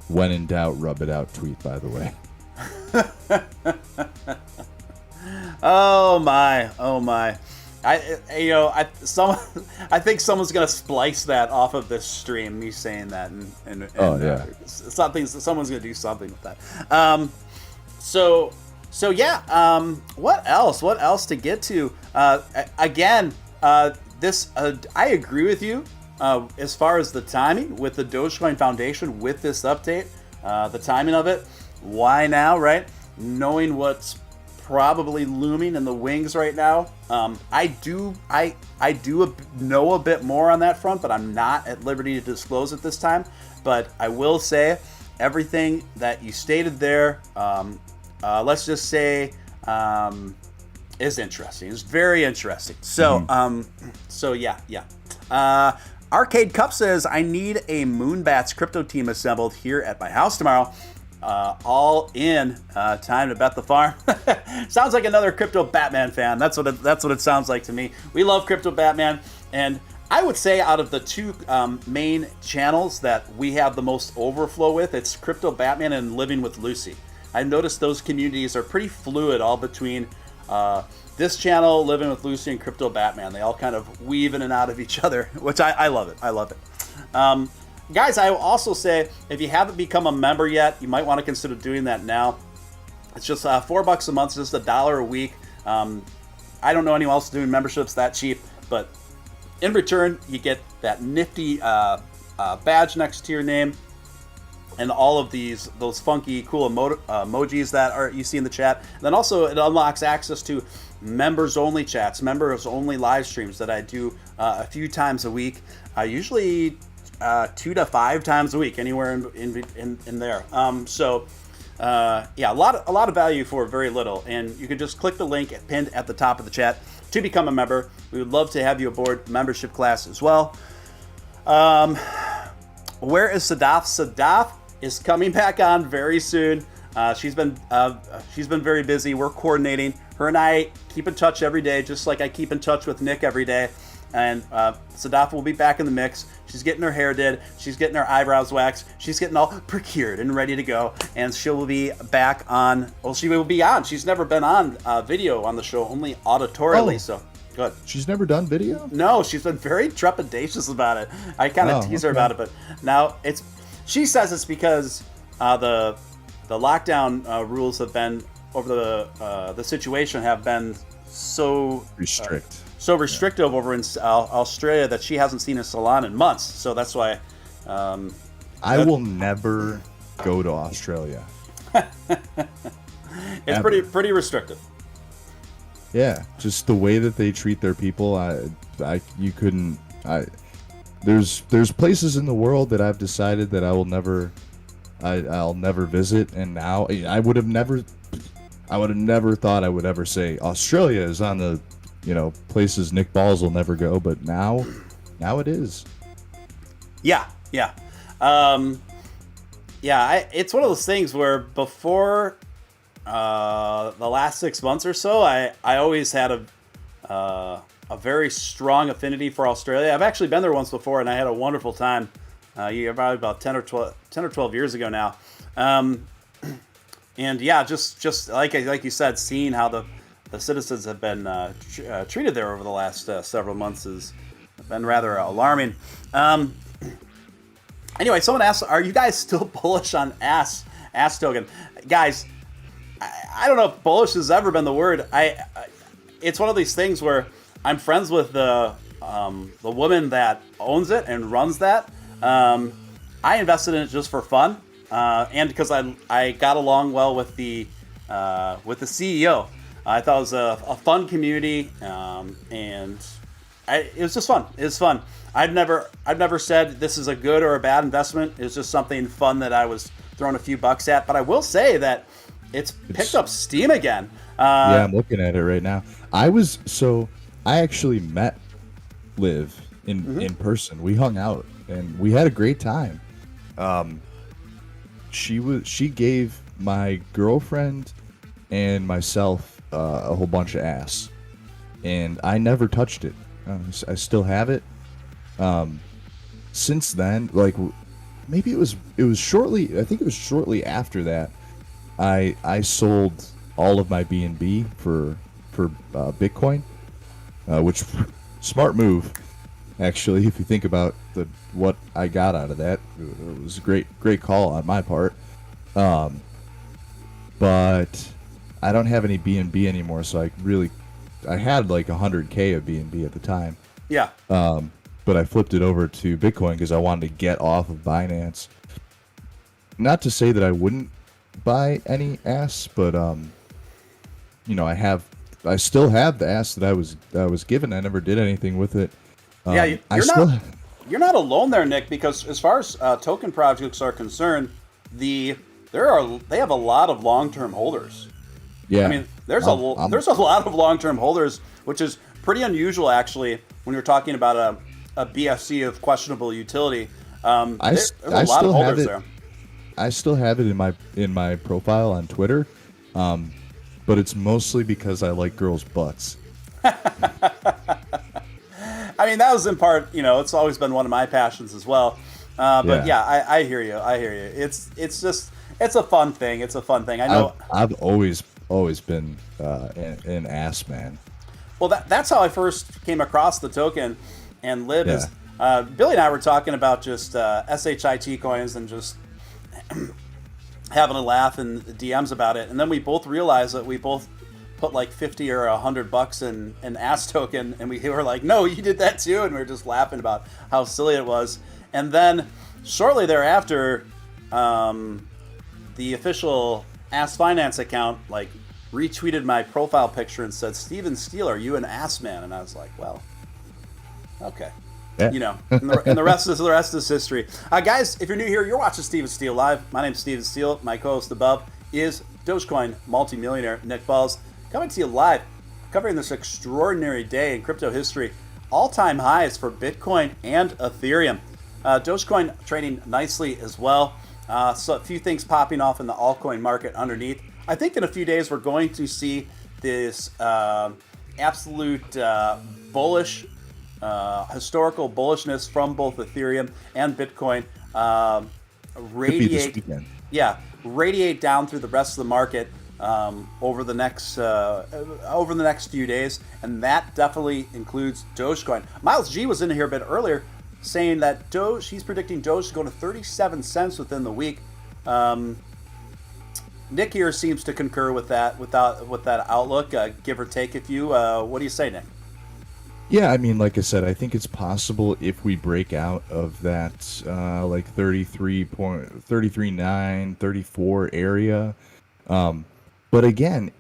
when in doubt, rub it out tweet, by the way. Oh my. I think someone's gonna splice that off of this stream, me saying that, and someone's gonna do something with that. So yeah. What else to get to? Again, I agree with you as far as the timing with the Dogecoin Foundation with this update. the timing of it. Why now, right? Knowing what's probably looming in the wings right now. I do know a bit more on that front, but I'm not at liberty to disclose at this time. But I will say everything that you stated there, let's just say, is interesting. It's very interesting. So, Arcade Cup says, I need a Moonbats crypto team assembled here at my house tomorrow. All in. Time to bet the farm. Sounds like another Crypto Batman fan. That's what it sounds like to me. We love Crypto Batman, and I would say out of the two main channels that we have the most overflow with, it's Crypto Batman and Living with Lucy. I've noticed those communities are pretty fluid, all between this channel, Living with Lucy, and Crypto Batman. They all kind of weave in and out of each other, which I love it. I love it. Guys, I will also say, if you haven't become a member yet, you might want to consider doing that now. It's just $4 a month, just $1 a week. I don't know anyone else doing memberships that cheap, but in return, you get that nifty badge next to your name, and all of those funky, cool emojis that you see in the chat. And then also, it unlocks access to members-only chats, members-only live streams that I do a few times a week, usually 2 to 5 times a week, anywhere in there. A lot of value for very little. And you can just click the link pinned at the top of the chat to become a member. We would love to have you aboard membership class as well. Where is Sadaf? Sadaf is coming back on very soon. She's been very busy. We're coordinating. Her and I keep in touch every day, just like I keep in touch with Nick every day. And Sadaf will be back in the mix. She's getting her hair did. She's getting her eyebrows waxed. She's getting all procured and ready to go. And she will be back on. Well, she will be on. She's never been on video on the show, only auditorily. So good. She's never done video? No, she's been very trepidatious about it. I kind of tease her about it, but now she says it's because the lockdown rules have been over the situation have been so restrictive over in Australia that she hasn't seen a salon in months. So that's why. I will never go to Australia. It's pretty restrictive. Yeah, just the way that they treat their people. There's places in the world that I've decided that I'll never visit, and now I would have never thought I would ever say Australia is on the places Nick Balls will never go, but now it is. Yeah. It's one of those things where before the last 6 months or so, I always had a very strong affinity for Australia. I've actually been there once before, and I had a wonderful time. Probably about 10 or 12 years ago now. And yeah, just like you said, seeing how the citizens have been treated there over the last several months has been rather alarming. Anyway, someone asked, are you guys still bullish on ass token? Guys, I don't know if bullish has ever been the word. It's one of these things where I'm friends with the woman that owns it and runs that. I invested in it just for fun, and because I got along well with the CEO. I thought it was a fun community, and it was just fun. It was fun. I've never said this is a good or a bad investment. It was just something fun that I was throwing a few bucks at. But I will say that it's picked up steam again. Yeah, I'm looking at it right now. I actually met Liv in person. We hung out and we had a great time. She gave my girlfriend and myself a whole bunch of ass, and I never touched it. I still have it. Since then, like maybe it was shortly. I think it was shortly after that. I sold all of my BNB for Bitcoin, which smart move, actually. If you think about what I got out of that, it was a great call on my part. But I don't have any BNB anymore, so I had like 100K of BNB at the time. Yeah. But I flipped it over to Bitcoin because I wanted to get off of Binance. not to say that I wouldn't buy any ass, but I still have the ass that I was given. I never did anything with it. Yeah, I still you're not alone there, Nick, because as far as token projects are concerned, they have a lot of long-term holders. yeah. I mean, there's a lot of long-term holders, which is pretty unusual actually when you're talking about a BSC of questionable utility. There's a lot of holders there. I still have it in my profile on Twitter, but it's mostly because I like girls' butts. I mean, that was in part, it's always been one of my passions as well. But yeah, I hear you. I hear you. It's a fun thing. It's a fun thing. I know. I've always been an ass man. Well, that's how I first came across the token and Lib is. Billy and I were talking about just SHIT coins and just having a laugh in the DMs about it, and then we both realized that we both put like 50 or $100 in an ass token, and we were like, no, you did that too, and we were just laughing about how silly it was. And then shortly thereafter, the official Ass Finance account like retweeted my profile picture and said, Steven Steele, are you an ass man? And I was like, well, okay. Yeah. And the rest is history. Guys, if you're new here, you're watching Steven Steele Live. My name's Steven Steele. My co-host above is Dogecoin multimillionaire Nick Balls, coming to you live, covering this extraordinary day in crypto history. All-time highs for Bitcoin and Ethereum. Dogecoin trading nicely as well. So a few things popping off in the altcoin market underneath. I think in a few days we're going to see this absolute bullish historical bullishness from both Ethereum and Bitcoin radiate down through the rest of the market over the next few days, and that definitely includes Dogecoin. Miles G was in here a bit earlier saying that he's predicting Doge to go to 37 cents within the week. Nick here seems to concur with that outlook, give or take. If you, what do you say, Nick? Yeah, I mean, like I said, I think it's possible if we break out of that like 33.9, 34 area. But again,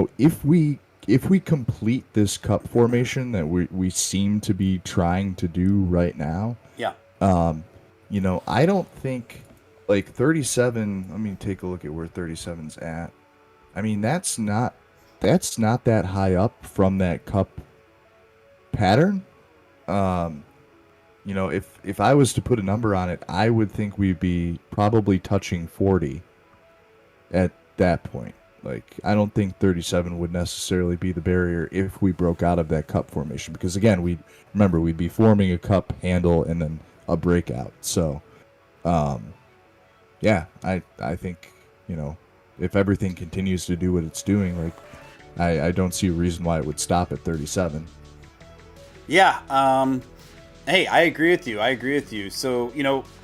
if we complete this cup formation that we seem to be trying to do right now, I don't think like 37. Let me take a look at where 37's at. I mean, that's not that high up from that cup pattern. If I was to put a number on it, I would think we'd be probably touching 40 at that point. Like, I don't think 37 would necessarily be the barrier if we broke out of that cup formation, because again, we'd be forming a cup handle and then a breakout. So I think if everything continues to do what it's doing, like I don't see a reason why it would stop at 37. Yeah. Hey, I agree with you. So,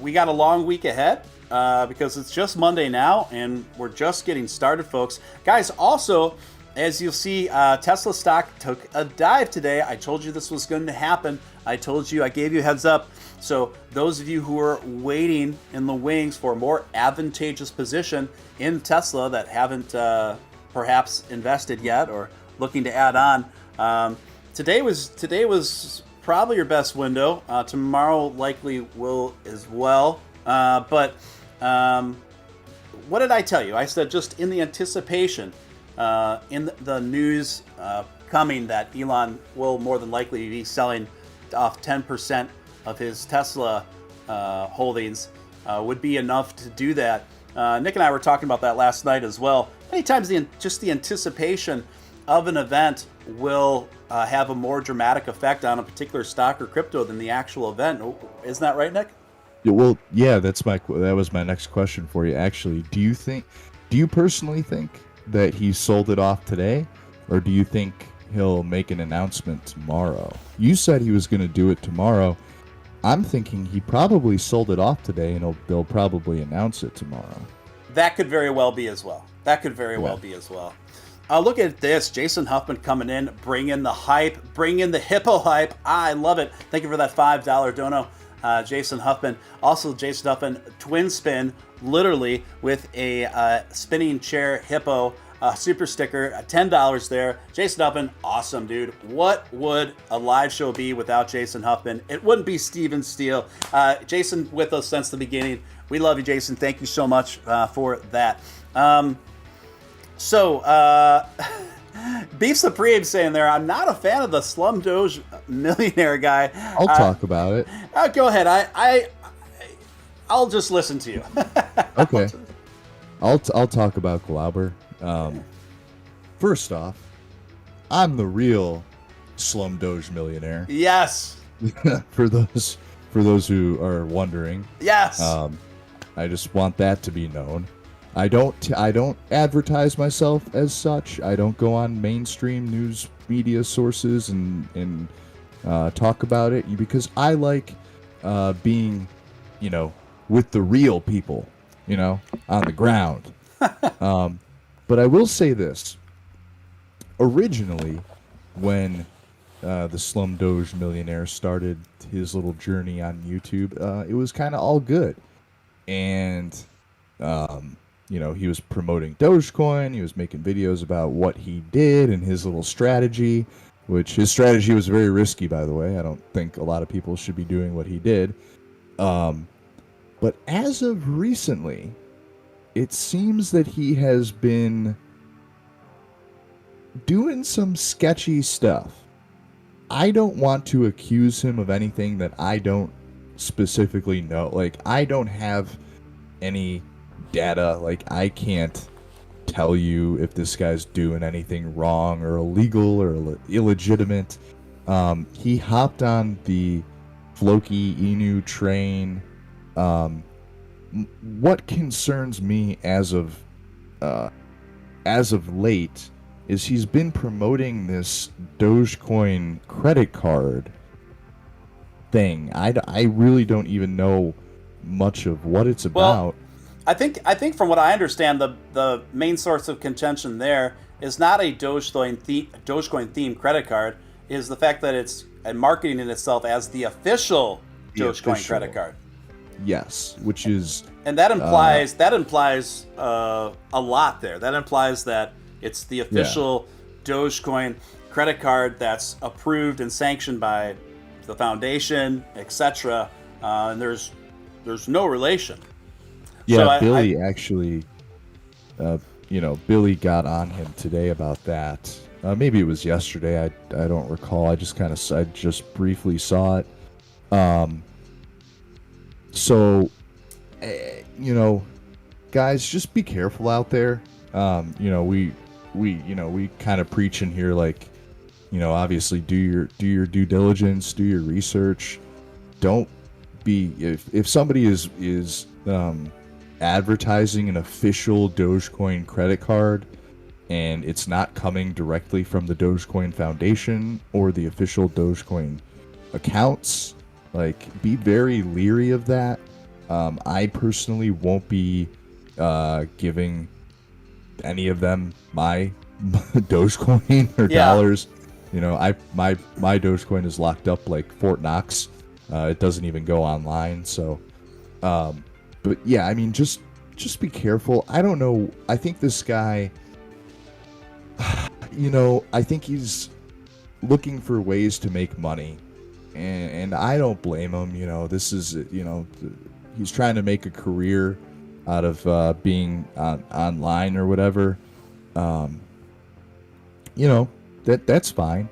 we got a long week ahead because it's just Monday now and we're just getting started, folks. Guys, also, as you'll see, Tesla stock took a dive today. I told you this was going to happen. I gave you a heads up. So those of you who are waiting in the wings for a more advantageous position in Tesla that haven't perhaps invested yet or looking to add on, Today was probably your best window. Tomorrow likely will as well. But what did I tell you? I said just in the anticipation, in the news coming that Elon will more than likely be selling off 10% of his Tesla holdings would be enough to do that. Nick and I were talking about that last night as well. Many times just the anticipation of an event will have a more dramatic effect on a particular stock or crypto than the actual event. Isn't that right, Nick? Well, yeah, that was my next question for you. Actually, do you personally think that he sold it off today, or do you think he'll make an announcement tomorrow? You said he was going to do it tomorrow. I'm thinking he probably sold it off today, and they'll probably announce it tomorrow. That could very well be as well. Look at this. Jason Huffman coming in, bring in the hype, bring in the hippo hype. I love it. Thank you for that $5 dono. Jason Huffman. Also, Jason Huffman, twin spin, literally, with a spinning chair hippo super sticker, $10 there. Jason Huffman, awesome, dude. What would a live show be without Jason Huffman? It wouldn't be Steven Steele. Jason with us since the beginning. We love you, Jason. Thank you so much for that. Beef Supreme saying there, I'm not a fan of the Slum Doge millionaire guy. I'll talk about it. Go ahead. I'll just listen to you. Okay. I'll talk about Glauber. First off, I'm the real Slum Doge millionaire. Yes. for those who are wondering. Yes. I just want that to be known. I don't advertise myself as such. I don't go on mainstream news media sources and talk about it because I like being, with the real people, on the ground. But I will say this. Originally, when the Slum Doge millionaire started his little journey on YouTube, it was kind of all good. And he was promoting Dogecoin. He was making videos about what he did and his little strategy, which his strategy was very risky, by the way. I don't think a lot of people should be doing what he did. But as of recently, it seems that he has been doing some sketchy stuff. I don't want to accuse him of anything that I don't specifically know. Like, I don't have any data. Like, I can't tell you if this guy's doing anything wrong or illegal or illegitimate. He hopped on the Floki Inu train. What concerns me as of late is he's been promoting this Dogecoin credit card thing. I really don't even know much of what it's about. Well, I think from what I understand, the main source of contention there is not a Dogecoin themed credit card. Is the fact that it's marketing in itself as the official Dogecoin credit card. Yes, which is, and that implies a lot there. That implies that it's the official Dogecoin credit card that's approved and sanctioned by the foundation, etc. And there's no relation. Yeah, so Billy actually, Billy got on him today about that. Maybe it was yesterday. I don't recall. I just briefly saw it. So, guys, just be careful out there. We kind of preach in here, like, obviously do your due diligence, do your research. Don't be, if somebody is advertising an official Dogecoin credit card and it's not coming directly from the Dogecoin Foundation or the official Dogecoin accounts, like, be very leery of that. I personally won't be giving any of them my Dogecoin or dollars. My Dogecoin is locked up like Fort Knox. It doesn't even go online. So, but yeah, I mean, just be careful. I don't know. I think this guy, I think he's looking for ways to make money. And I don't blame him. This is, he's trying to make a career out of being online or whatever. That's fine.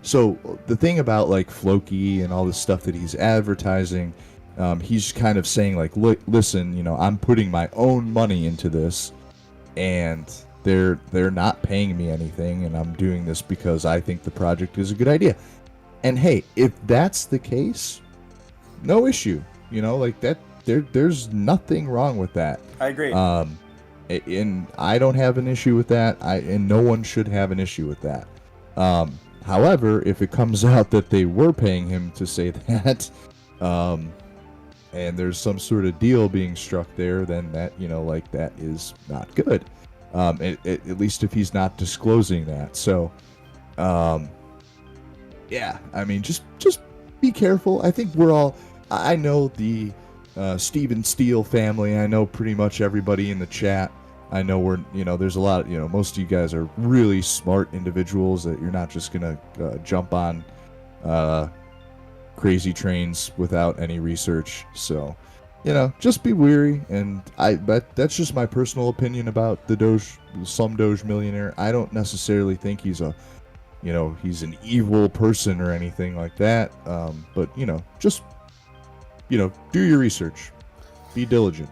So the thing about like Floki and all the stuff that he's advertising, he's kind of saying like, look, listen, I'm putting my own money into this, and they're not paying me anything, and I'm doing this because I think the project is a good idea. And hey, if that's the case, no issue. Like that, there's nothing wrong with that. I agree. And I don't have an issue with that. And no one should have an issue with that. However, if it comes out that they were paying him to say that, and there's some sort of deal being struck there, then that, that is not good. At least if he's not disclosing that. So, yeah, I mean, just be careful. I think we're all. I know the Stephen Steele family. I know pretty much everybody in the chat. I know there's a lot. Most of you guys are really smart individuals that you're not just gonna jump on crazy trains without any research. So, just be wary. But that's just my personal opinion about the Doge millionaire. I don't necessarily think he's he's an evil person or anything like that. But just do your research, be diligent.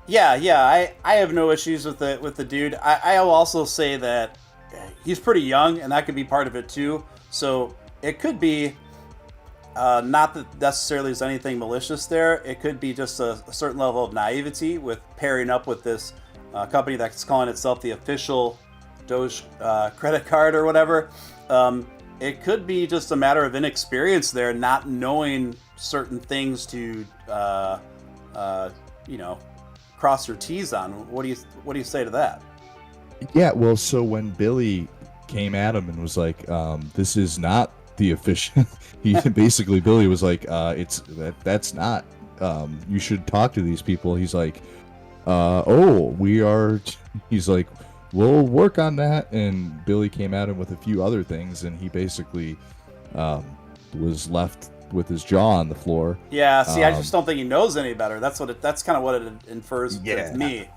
Yeah, I have no issues with the dude. I will also say that he's pretty young, and that could be part of it too. So it could be not that necessarily there's anything malicious there. It could be just a certain level of naivety with pairing up with this company that's calling itself the official Doge credit card or whatever. It could be just a matter of inexperience there, not knowing certain things to cross your T's on. What do you say to that? Yeah, well, so when Billy came at him and was like, "This is not the official," Billy was like, "That's not. You should talk to these people." He's like, we are." He's like, "We'll work on that." And Billy came at him with a few other things, and he basically was left with his jaw on the floor. Yeah, see, I just don't think he knows any better. That's kind of what it infers to me.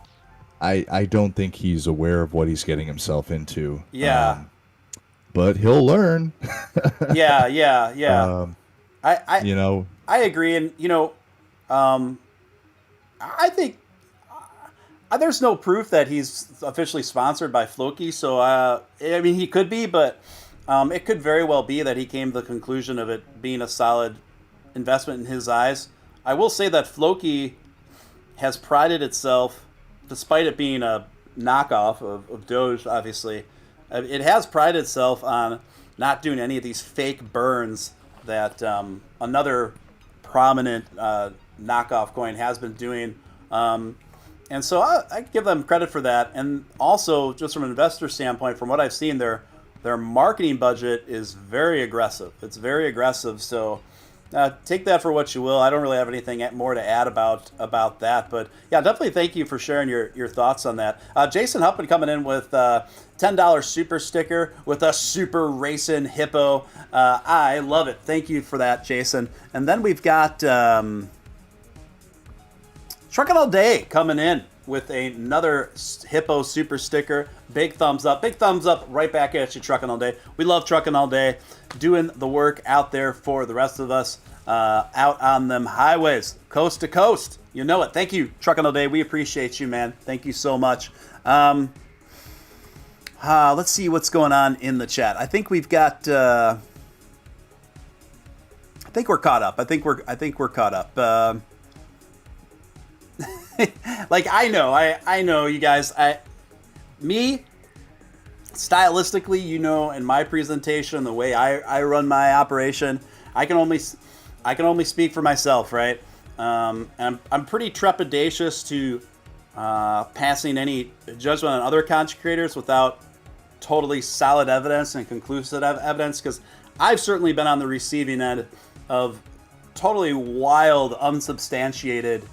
I don't think he's aware of what he's getting himself into. Yeah. But he'll learn. Yeah. I agree, and I think there's no proof that he's officially sponsored by Floki. So he could be, but it could very well be that he came to the conclusion of it being a solid investment in his eyes. I will say that Floki has prided itself, despite it being a knockoff of Doge, obviously, it has prided itself on not doing any of these fake burns that another prominent knockoff coin has been doing. And so I give them credit for that. And also, just from an investor standpoint, from what I've seen, their marketing budget is very aggressive. It's very aggressive. So take that for what you will. I don't really have anything more to add about that. But yeah, definitely thank you for sharing your thoughts on that. Jason Huppman coming in with $10 super sticker with a super racing hippo. I love it. Thank you for that, Jason. And then we've got Truckin' All Day coming in with another hippo super sticker. Big thumbs up. Big thumbs up right back at you, Truckin' All Day. We love Truckin' All Day, doing the work out there for the rest of us out on them highways, coast to coast. You know it. Thank you, Truckin' All Day. We appreciate you, man. Thank you so much. Let's see what's going on in the chat. I think we've got. I think we're caught up. I think we're caught up. Like I know you guys. Stylistically, in my presentation, the way I run my operation, I can only speak for myself, right? And I'm pretty trepidatious to passing any judgment on other content creators without totally solid evidence and conclusive evidence, because I've certainly been on the receiving end of totally wild, unsubstantiated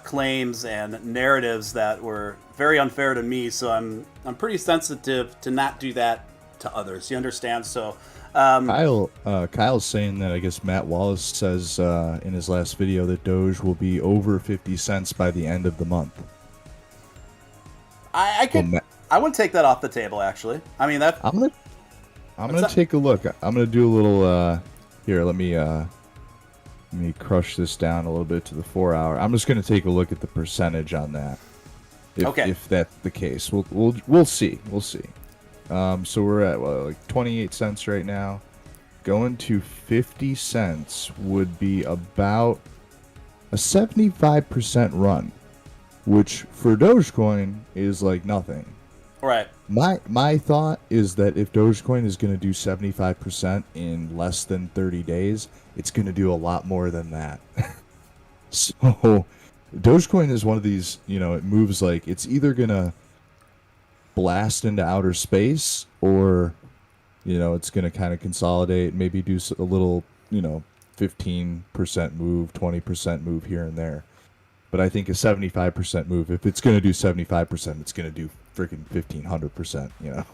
claims and narratives that were very unfair to me. So I'm pretty sensitive to not do that to others. You understand? So Kyle's saying that I guess Matt Wallace says in his last video that Doge will be over 50 cents by the end of the month. I wouldn't take that off the table, actually. I mean, that I'm gonna take a look. I'm gonna do a little here. Let me crush this down a little bit to the 4 hour. I'm just gonna take a look at the percentage on that. If that's the case, we'll see. So we're at like 28 cents right now. Going to 50 cents would be about a 75% run, which for Dogecoin is like nothing. Right. My thought is that if Dogecoin is going to do 75% in less than 30 days, it's going to do a lot more than that. So Dogecoin is one of these, it moves like it's either going to blast into outer space or, it's going to kind of consolidate, maybe do a little 15% move, 20% move here and there. But I think a 75% move, if it's going to do 75%, it's going to do freaking 1,500%,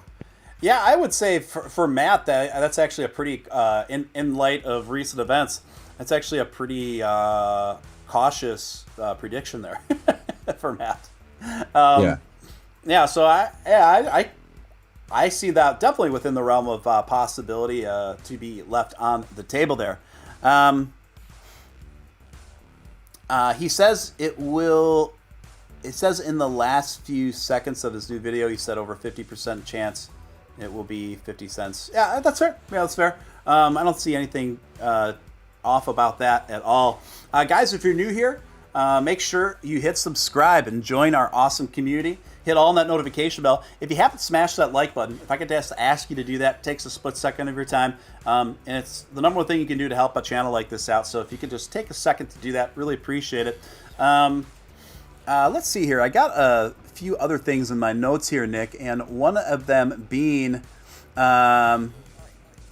Yeah, I would say for Matt that's actually a pretty in light of recent events, that's actually a pretty cautious prediction there for Matt. Yeah. Yeah, so I see that definitely within the realm of possibility to be left on the table there. He says it will. It says in the last few seconds of his new video, he said over 50% chance it will be 50 cents. Yeah, that's fair. Yeah, that's fair. I don't see anything off about that at all. Guys, if you're new here, make sure you hit subscribe and join our awesome community. Hit all on that notification bell. If you haven't smashed that like button, if I could just ask you to do that, it takes a split second of your time. And it's the number one thing you can do to help a channel like this out. So if you could just take a second to do that, really appreciate it. Let's see here. I got a few other things in my notes here, Nick, and one of them being,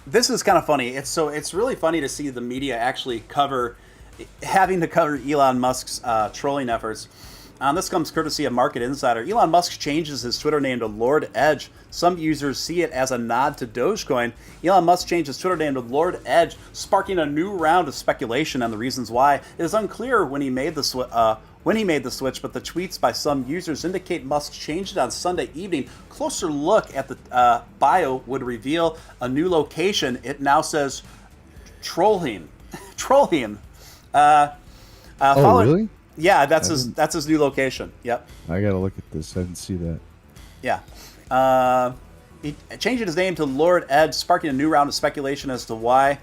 this is kind of funny. It's really funny to see the media actually having to cover Elon Musk's trolling efforts. This comes courtesy of Market Insider. Elon Musk changes his Twitter name to Lord Edge. Some users see it as a nod to Dogecoin. Elon Musk changed his Twitter name to Lord Edge, sparking a new round of speculation on the reasons why. It is unclear when he made the switch, but the tweets by some users indicate Musk changed it on Sunday evening. Closer look at the bio would reveal a new location. It now says Trollheim. Trollheim. Really? Yeah, that's his new location. Yep. I gotta look at this. I didn't see that. Yeah. He changed his name to Lord Ed, sparking a new round of speculation as to why.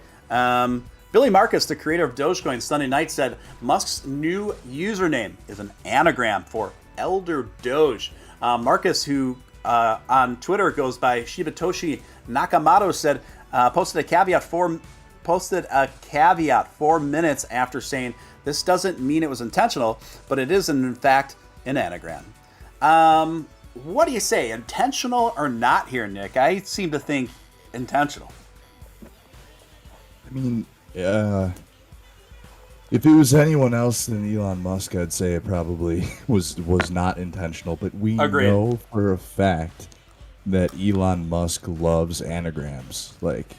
Billy Marcus, the creator of Dogecoin, Sunday night said Musk's new username is an anagram for Elder Doge. Marcus, who on Twitter goes by Shibatoshi Nakamoto, said posted a caveat 4 minutes after saying, "This doesn't mean it was intentional, but it is in fact an anagram." What do you say, intentional or not here, Nick? I seem to think intentional. I mean, if it was anyone else than Elon Musk, I'd say it probably was not intentional. But we know for a fact that Elon Musk loves anagrams. Like,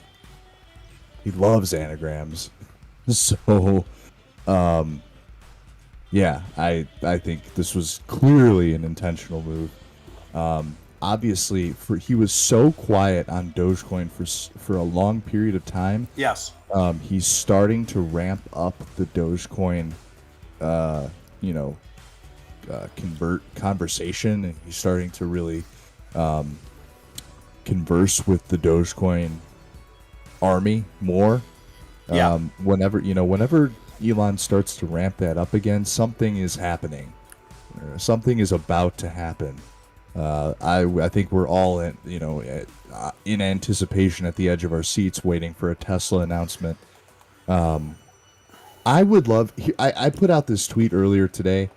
he loves anagrams. So, yeah, I think this was clearly an intentional move. Obviously, he was so quiet on Dogecoin for a long period of time. Yes. He's starting to ramp up the Dogecoin, conversation, and he's starting to really converse with the Dogecoin army more. Yeah. Whenever Elon starts to ramp that up again, something is happening. Something is about to happen. I think we're all in anticipation at the edge of our seats, waiting for a Tesla announcement. I would love. I put out this tweet earlier today,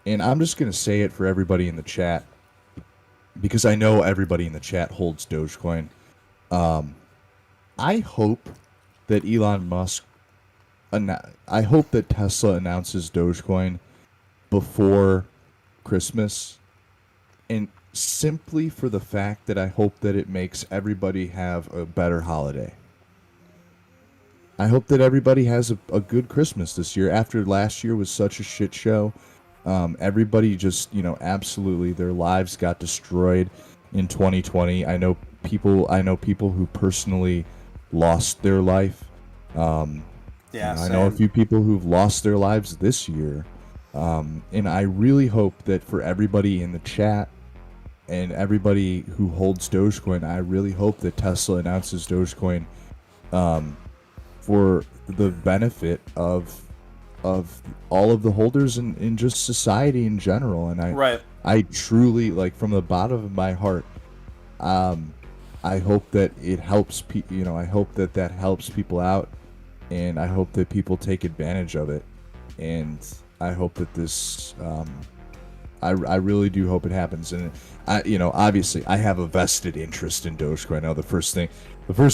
and I'm just going to say it for everybody in the chat, because I know everybody in the chat holds Dogecoin. I hope that Elon Musk. I hope that Tesla announces Dogecoin before Christmas, and simply for the fact that I hope that it makes everybody have a better holiday. I hope that everybody has a good Christmas this year. After last year was such a shit show, everybody just, absolutely, their lives got destroyed in 2020. I know people who personally lost their life. I know a few people who've lost their lives this year. And I really hope that for everybody in the chat and everybody who holds Dogecoin, I really hope that Tesla announces Dogecoin for the benefit of all of the holders and just society in general. And I truly, like, from the bottom of my heart, I hope that it helps I hope that helps people out, and I hope that people take advantage of it, and I hope that this I really do hope it happens. And obviously, I have a vested interest in Dogecoin. Now, the first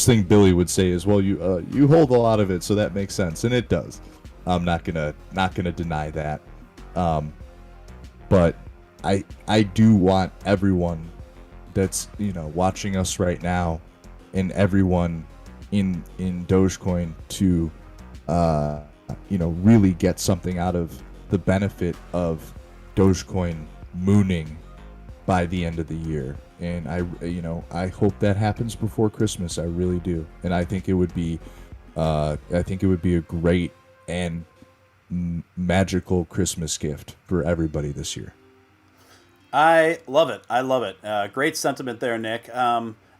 thing Billy would say is, "Well, you hold a lot of it, so that makes sense," and it does. I'm not gonna deny that. But I do want everyone that's watching us right now, and everyone in Dogecoin to really get something out of the benefit of Dogecoin mooning by the end of the year. And I hope that happens before Christmas. I really do. And I think it would be a great and magical Christmas gift for everybody this year. I love it. I love it. Great sentiment there, Nick.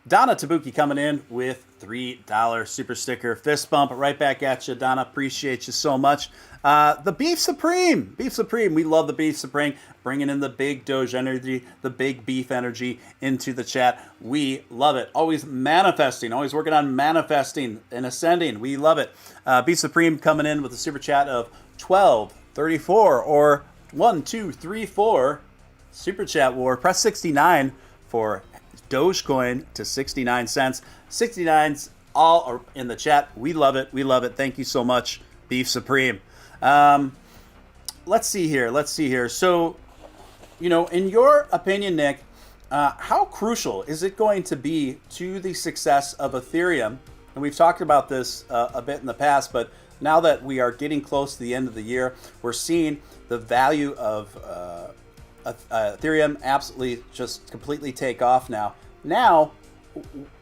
Donna Tabuki coming in with $3 super sticker. Fist bump right back at you, Donna. Appreciate you so much. The Beef Supreme. Beef Supreme. We love the Beef Supreme. Bringing in the big Doge energy, the big beef energy into the chat. We love it. Always manifesting. Always working on manifesting and ascending. We love it. Beef Supreme coming in with a super chat of $12.34 or 1, 2, 3, 4. Super chat war. Press 69 for Dogecoin to 69 cents. 69's all are in the chat. We love it. We love it. Thank you so much, Beef Supreme. Let's see here. So, in your opinion, Nick, how crucial is it going to be to the success of Ethereum? And we've talked about this a bit in the past, but now that we are getting close to the end of the year, we're seeing the value of Ethereum absolutely just completely take off now. Now,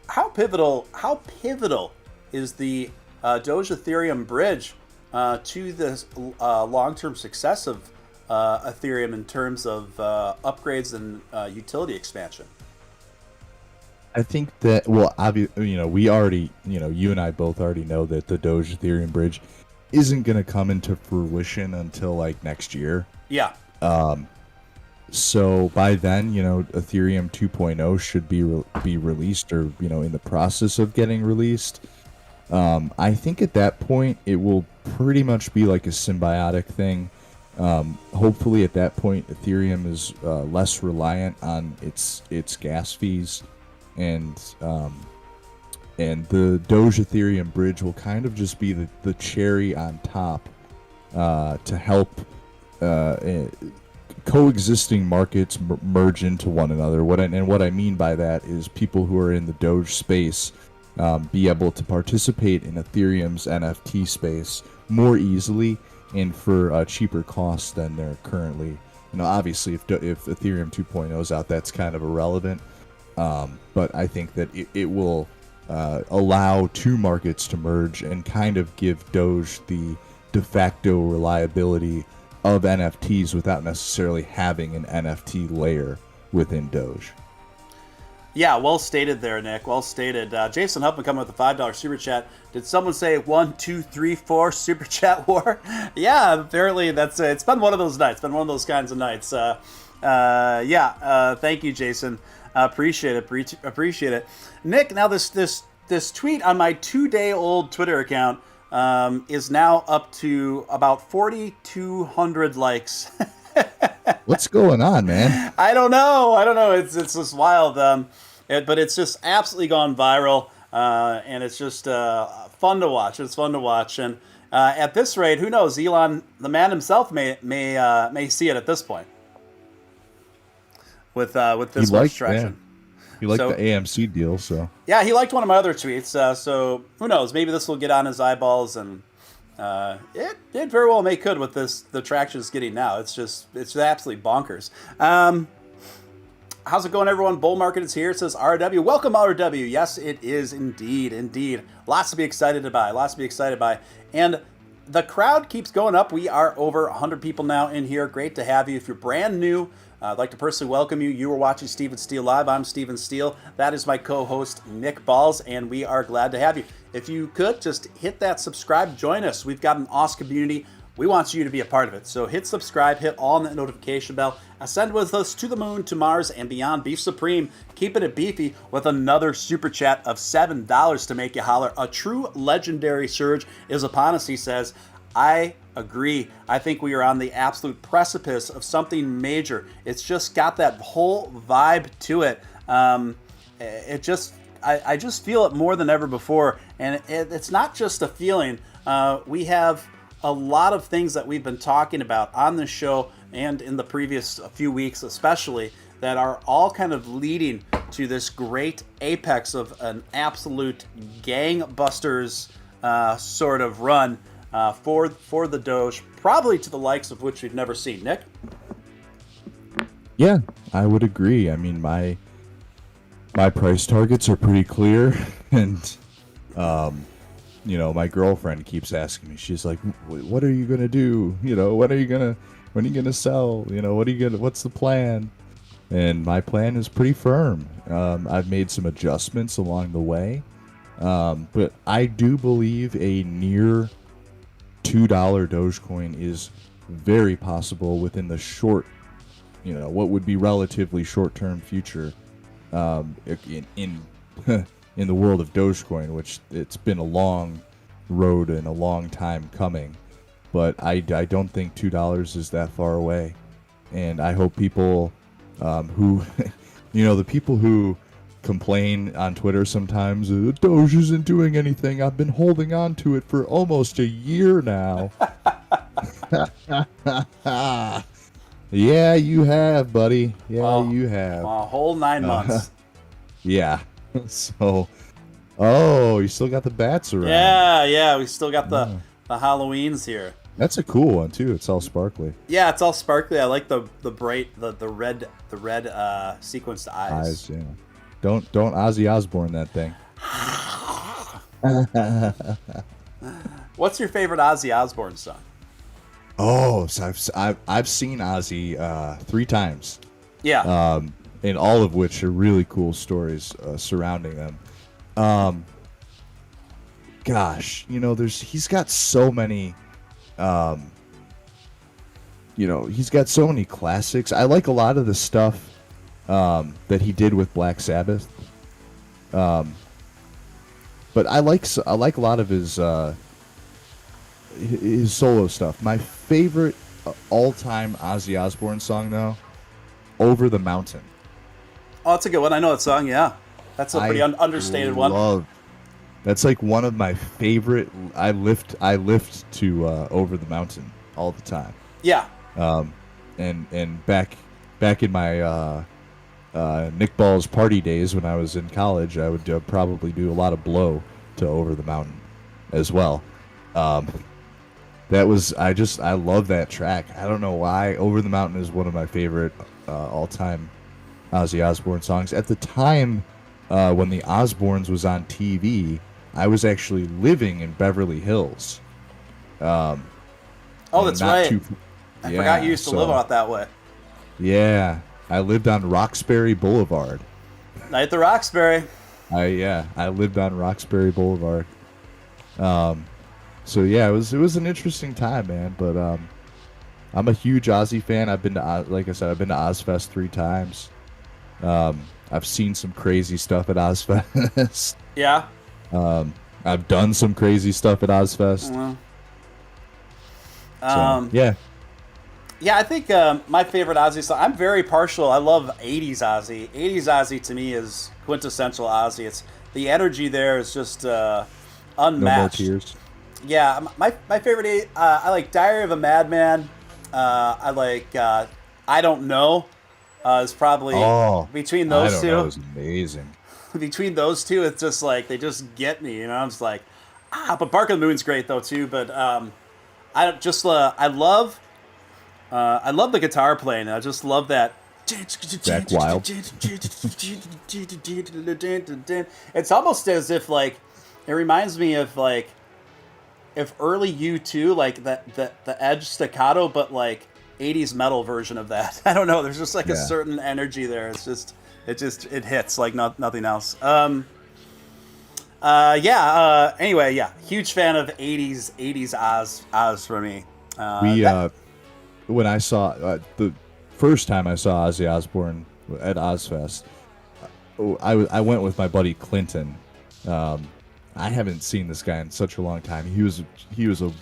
how pivotal is the Doge Ethereum bridge to the long-term success of Ethereum in terms of upgrades and utility expansion? I think that, we already, you and I both already know that the Doge Ethereum bridge isn't going to come into fruition until like next year. Yeah. So by then, Ethereum 2.0 should be released, or in the process of getting released. I think at that point it will pretty much be like a symbiotic thing. Hopefully at that point Ethereum is less reliant on its gas fees, and the Doge Ethereum bridge will kind of just be the cherry on top to help coexisting markets merge into one another. What I mean by that is people who are in the Doge space be able to participate in Ethereum's NFT space more easily and for a cheaper cost than they're currently. Obviously, if Ethereum 2.0 is out, that's kind of irrelevant. But I think that it will allow two markets to merge and kind of give Doge the de facto reliability of NFTs without necessarily having an NFT layer within Doge. Yeah, well stated there, Nick. Well stated. Jason Huffman coming with a $5 super chat. Did someone say 1, 2, 3, 4 super chat war? Yeah, apparently that's it's been one of those nights. Been one of those kinds of nights. Thank you, Jason. Appreciate it. Nick, now this tweet on my 2-day-old Twitter account is now up to about 4,200 likes. What's going on, man? I don't know. It's just wild. But it's just absolutely gone viral, and it's just fun to watch. It's fun to watch, and at this rate, who knows? Elon, the man himself, may see it at this point. With this much traction. He liked the AMC deal, so. Yeah, he liked one of my other tweets, so who knows? Maybe this will get on his eyeballs, and it very well could with the traction it's getting now. It's absolutely bonkers. How's it going, everyone? Bull market is here. It says RW. Welcome, RW. Yes, it is indeed. Lots to be excited by. And the crowd keeps going up. We are over 100 people now in here. Great to have you. If you're brand new, I'd like to personally welcome you. You are watching Steven Steele Live. I'm Steven Steele. That is my co-host, Nick Balls, and we are glad to have you. If you could, just hit that subscribe, join us. We've got an awesome community. We want you to be a part of it. So hit subscribe, hit all on that notification bell. Ascend with us to the moon, to Mars, and beyond. Beef Supreme, keeping it beefy with another super chat of $7 to make you holler. A true legendary surge is upon us, he says. I agree. I think we are on the absolute precipice of something major. It's just got that whole vibe to it. I just feel it more than ever before. And it's not just a feeling. We have a lot of things that we've been talking about on this show and in the previous few weeks especially that are all kind of leading to this great apex of an absolute gangbusters sort of run for the Doge, probably to the likes of which we've never seen. Nick? Yeah, I would agree. I mean, my price targets are pretty clear, and my girlfriend keeps asking me. She's like, "What are you gonna do? When are you gonna sell? What's the plan?" And my plan is pretty firm. I've made some adjustments along the way, but I do believe a near $2 Dogecoin is very possible within the short, what would be relatively short-term future in in the world of Dogecoin, which it's been a long road and a long time coming. But I don't think $2 is that far away, and I hope people who, the people who complain on Twitter sometimes, Doge isn't doing anything. I've been holding on to it for almost a year now. Yeah, you have, buddy. Yeah, you have. A whole 9 months. Yeah. So, you still got the bats around. Yeah, we still got the Halloweens here. That's a cool one too. It's all sparkly. Yeah, it's all sparkly. I like the bright the red sequenced eyes. Yeah. Don't Ozzy Osbourne that thing. What's your favorite Ozzy Osbourne song? Oh, so I've seen Ozzy 3 times. Yeah. And all of which are really cool stories surrounding them. Gosh, he's got so many. He's got so many classics. I like a lot of the stuff that he did with Black Sabbath. But I like a lot of his solo stuff. My favorite all-time Ozzy Osbourne song, though, "Over the Mountain." Oh, that's a good one. I know that song. Yeah, that's a pretty understated one. That's like one of my favorite. I lift to "Over the Mountain" all the time. Yeah. And back in my Nick Ball's party days when I was in college, I would probably do a lot of blow to "Over the Mountain" as well. That was I love that track. I don't know why. "Over the Mountain" is one of my favorite all-time Ozzy Osbourne songs. At the time when the Osbournes was on TV, I was actually living in Beverly Hills. Oh, that's right. I forgot you used to live out that way. Yeah, I lived on Roxbury Boulevard. Night the Roxbury. I lived on Roxbury Boulevard. So yeah, it was an interesting time, man. But I'm a huge Ozzy fan. I've been to Ozfest 3 times. I've seen some crazy stuff at Ozfest. Yeah. I've done some crazy stuff at Ozfest. Yeah. Yeah, I think my favorite Ozzy song, I'm very partial. I love 80s Ozzy. 80s Ozzy to me is quintessential Ozzy. It's the energy there is just unmatched. No More Tears. Yeah, my favorite, I like Diary of a Madman. I like I Don't Know. Is probably between those two. I Don't Know is amazing. Between those two, it's just like they just get me. I'm just like, but Bark of the Moon's great though too. But I love the guitar playing. I just love that. Jack Wild. It's almost as if like it reminds me of like if early U2 like the edge staccato, but like 80s metal version of that. I don't know. There's just like a certain energy there. It's just it hits like nothing else. Anyway, yeah, huge fan of 80s Oz for me. When I saw the first time I saw Ozzy Osbourne at Ozfest, I went with my buddy Clinton. I haven't seen this guy in such a long time. He was a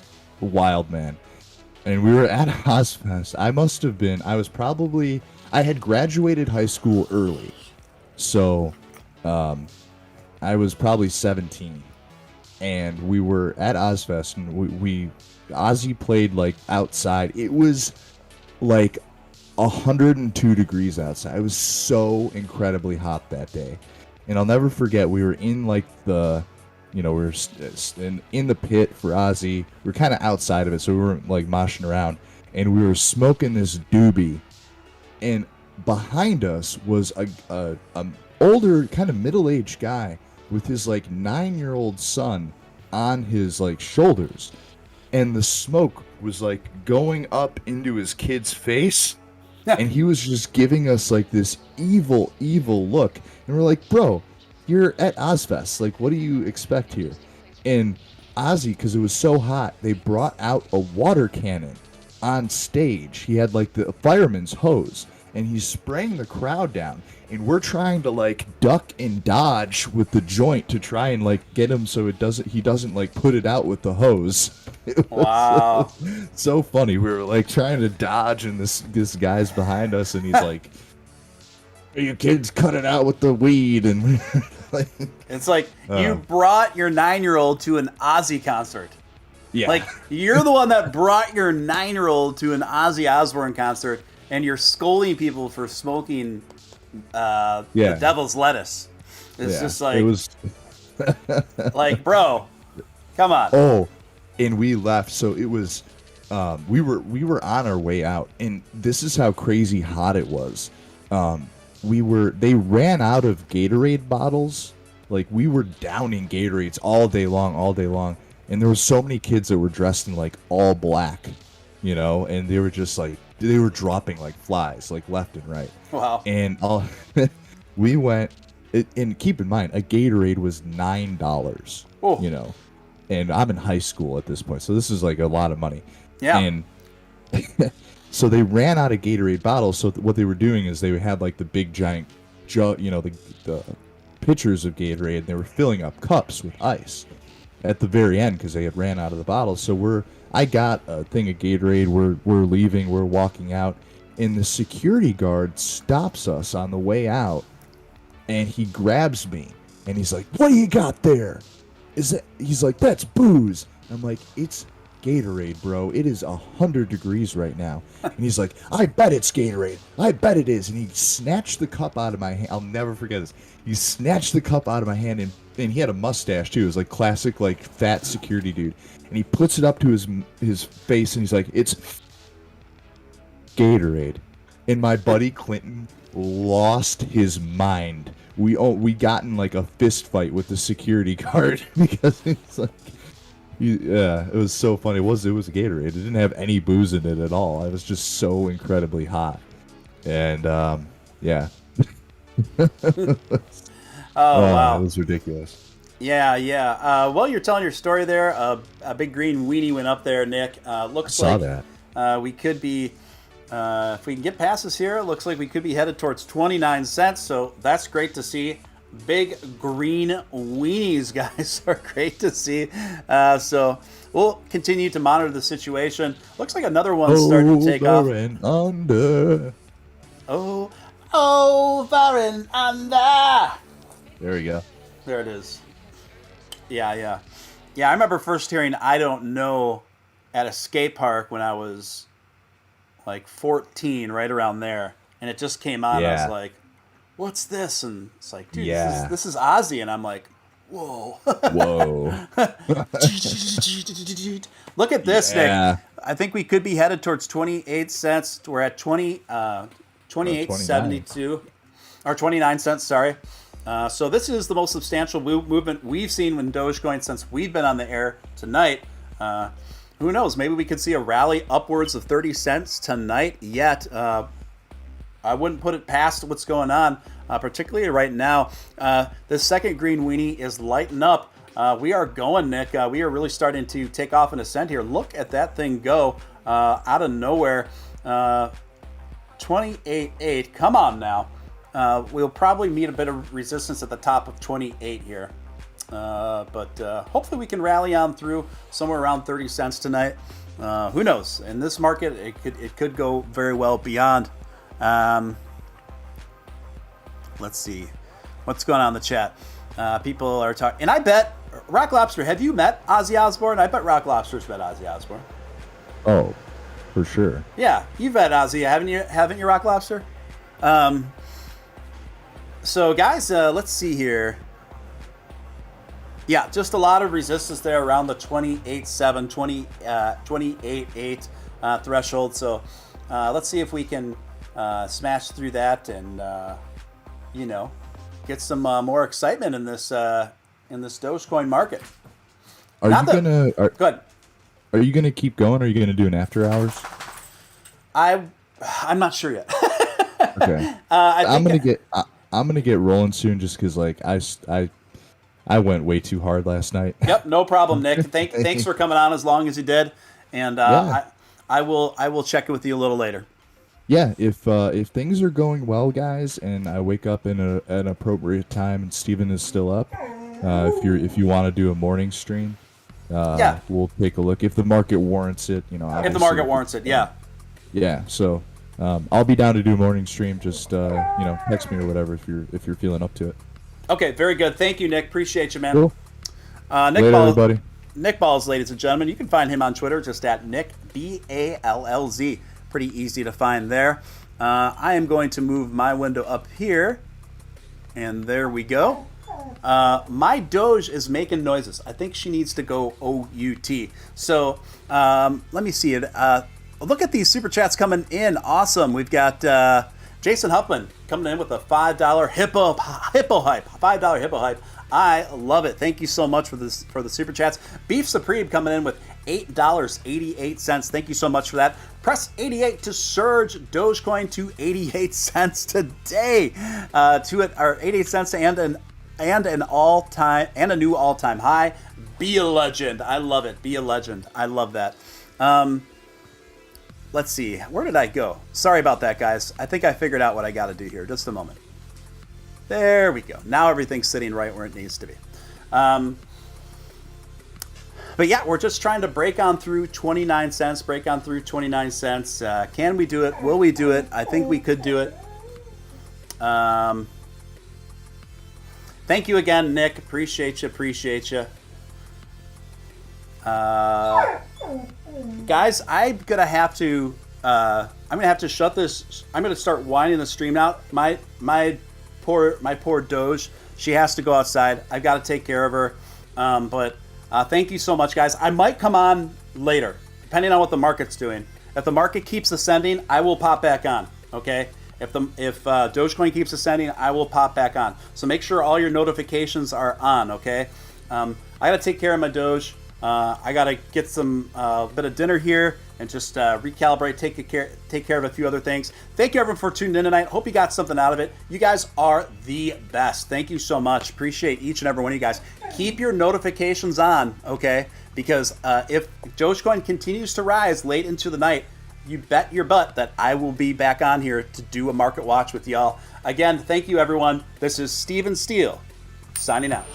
wild, man. And we were at Ozfest. I had graduated high school early. So, I was probably 17. And we were at Ozfest, and Ozzy played, like, outside. It was, like, 102 degrees outside. It was so incredibly hot that day. And I'll never forget, we were in, like, we were in the pit for Ozzy. We were kind of outside of it, so we weren't, like, moshing around. And we were smoking this doobie. And behind us was a older, kind of middle-aged guy with his, like, 9-year-old son on his, like, shoulders. And the smoke was, like, going up into his kid's face. And he was just giving us, like, this evil, evil look. And we're like, bro, you're at Ozfest. Like, what do you expect here? And Ozzy, because it was so hot, they brought out a water cannon on stage. He had, like, the fireman's hose. And he's spraying the crowd down. And we're trying to, like, duck and dodge with the joint to try and, like, get him so he doesn't, like, put it out with the hose. Wow. So funny. We were, like, trying to dodge, and this guy's behind us, and he's like, you kids cut it out with the weed. And like, it's like you brought your 9-year-old to an Ozzy concert. Yeah. Like, you're the one that brought your 9-year-old to an Ozzy Osbourne concert, and you're scolding people for smoking the devil's lettuce. It's just like, it was like, bro, come on. Oh, and we left. So it was, we were on our way out, and this is how crazy hot it was. They ran out of Gatorade bottles. Like, we were downing Gatorades all day long. And there were so many kids that were dressed in, like, all black, and they were just like, they were dropping like flies, like, left and right. Wow. And we went, and keep in mind, a Gatorade was $9, and I'm in high school at this point, so this is, like, a lot of money. Yeah. And so they ran out of Gatorade bottles, so what they were doing is they had, like, the big giant jug, the pitchers of Gatorade, and they were filling up cups with ice at the very end because they had ran out of the bottles. So I got a thing of Gatorade. We're leaving. We're walking out, and the security guard stops us on the way out, and he grabs me, and he's like, "What do you got there? He's like, that's booze." I'm like, "It's Gatorade, bro. It is 100 degrees right now." And he's like, "I bet it's Gatorade. I bet it is." And he snatched the cup out of my hand. I'll never forget this. He snatched the cup out of my hand, and he had a mustache too. It was like classic, like, fat security dude. And he puts it up to his face, and he's like, "It's Gatorade." And my buddy Clinton lost his mind. We got in, like, a fist fight with the security guard because it's like, it was so funny. It was a Gatorade. It didn't have any booze in it at all. It was just so incredibly hot. And yeah. Wow. It was ridiculous. Yeah. Well, you're telling your story there. A big green weenie went up there, Nick. Looks I saw like that. We could be, if we can get past this here, it looks like we could be headed towards 29 cents. So that's great to see. Big green weenies, guys, are great to see. So we'll continue to monitor the situation. Looks like another one's starting to take off. Over and under. Oh, over and under. There we go. There it is. Yeah. I remember first hearing "I Don't Know" at a skate park when I was like 14, right around there, and it just came on. I was like, "What's this?" And it's like, "Dude, this is Ozzy," and I'm like, "Whoa, whoa!" Look at this, Nick. I think we could be headed towards 28 cents. We're at 28.72 or 29 cents. Sorry. So this is the most substantial movement we've seen in Dogecoin since we've been on the air tonight. Who knows? Maybe we could see a rally upwards of 30 cents tonight yet. I wouldn't put it past what's going on, particularly right now. The second green weenie is lighting up. We are going, Nick. We are really starting to take off and ascend here. Look at that thing go out of nowhere. 28.8. Come on now. We'll probably meet a bit of resistance at the top of 28 here. But hopefully we can rally on through somewhere around 30 cents tonight. Who knows? In this market, it could go very well beyond. Let's see what's going on in the chat. People are talking, and I bet Rock Lobster. Have you met Ozzy Osbourne? I bet Rock Lobster's met Ozzy Osbourne. Oh, for sure. Yeah, you've met Ozzy, haven't you? Haven't you, Rock Lobster? So guys, let's see here. Yeah, just a lot of resistance there around the 28.7, 28.8 threshold. So let's see if we can smash through that and get some more excitement in this Dogecoin market. Are you gonna keep going? Or are you gonna do an after hours? I'm not sure yet. Okay. I'm gonna get rolling soon, just because like I went way too hard last night. Yep, no problem, Nick. Thanks for coming on as long as you did, and Yeah. I will check it with you a little later. Yeah, if things are going well, guys, and I wake up in an appropriate time and Steven is still up, if you want to do a morning stream, Yeah. we'll take a look if the market warrants it. If the obviously. market warrants it, yeah. Yeah, so I'll be down to do a morning stream. Just text me or whatever if you're feeling up to it. Okay, very good. Thank you, Nick. Appreciate you, man. Cool. Nick Later, Ball, everybody. Nick Balls, ladies and gentlemen. You can find him on Twitter just at Nick BALLZ. Pretty easy to find there. I am going to move my window up here, and there we go. My Doge is making noises. I think she needs to go OUT. So let me see it. Look at these super chats coming in. Awesome. We've got Jason Huffman coming in with a $5 hippo hype. $5 hippo hype. I love it. Thank you so much for the super chats. Beef Supreme coming in with $8.88. Thank you so much for that. Press 88 to surge Dogecoin to 88 cents today. Or 88 cents and an all-time and a new all-time high. Be a legend. I love it. Be a legend. I love that. Let's see. Where did I go? Sorry about that, guys. I think I figured out what I got to do here. Just a moment. There we go. Now everything's sitting right where it needs to be. But yeah, we're just trying to break on through 29 cents, break on through 29 cents. Can we do it? Will we do it? I think we could do it. Thank you again, Nick. Appreciate you. Guys, I'm gonna have to shut this. I'm gonna start winding the stream out. My poor Doge. She has to go outside. I've got to take care of her. But thank you so much, guys. I might come on later, depending on what the market's doing. If the market keeps ascending, I will pop back on. Okay. If Dogecoin keeps ascending, I will pop back on. So make sure all your notifications are on. Okay. I gotta take care of my Doge. I gotta get some bit of dinner here and just recalibrate, take care of a few other things. Thank you everyone for tuning in tonight. Hope you got something out of it. You guys are the best. Thank you so much. Appreciate each and every one of you guys. Keep your notifications on, okay? Because if Dogecoin continues to rise late into the night, you bet your butt that I will be back on here to do a market watch with y'all. Again, thank you everyone. This is Steele signing out.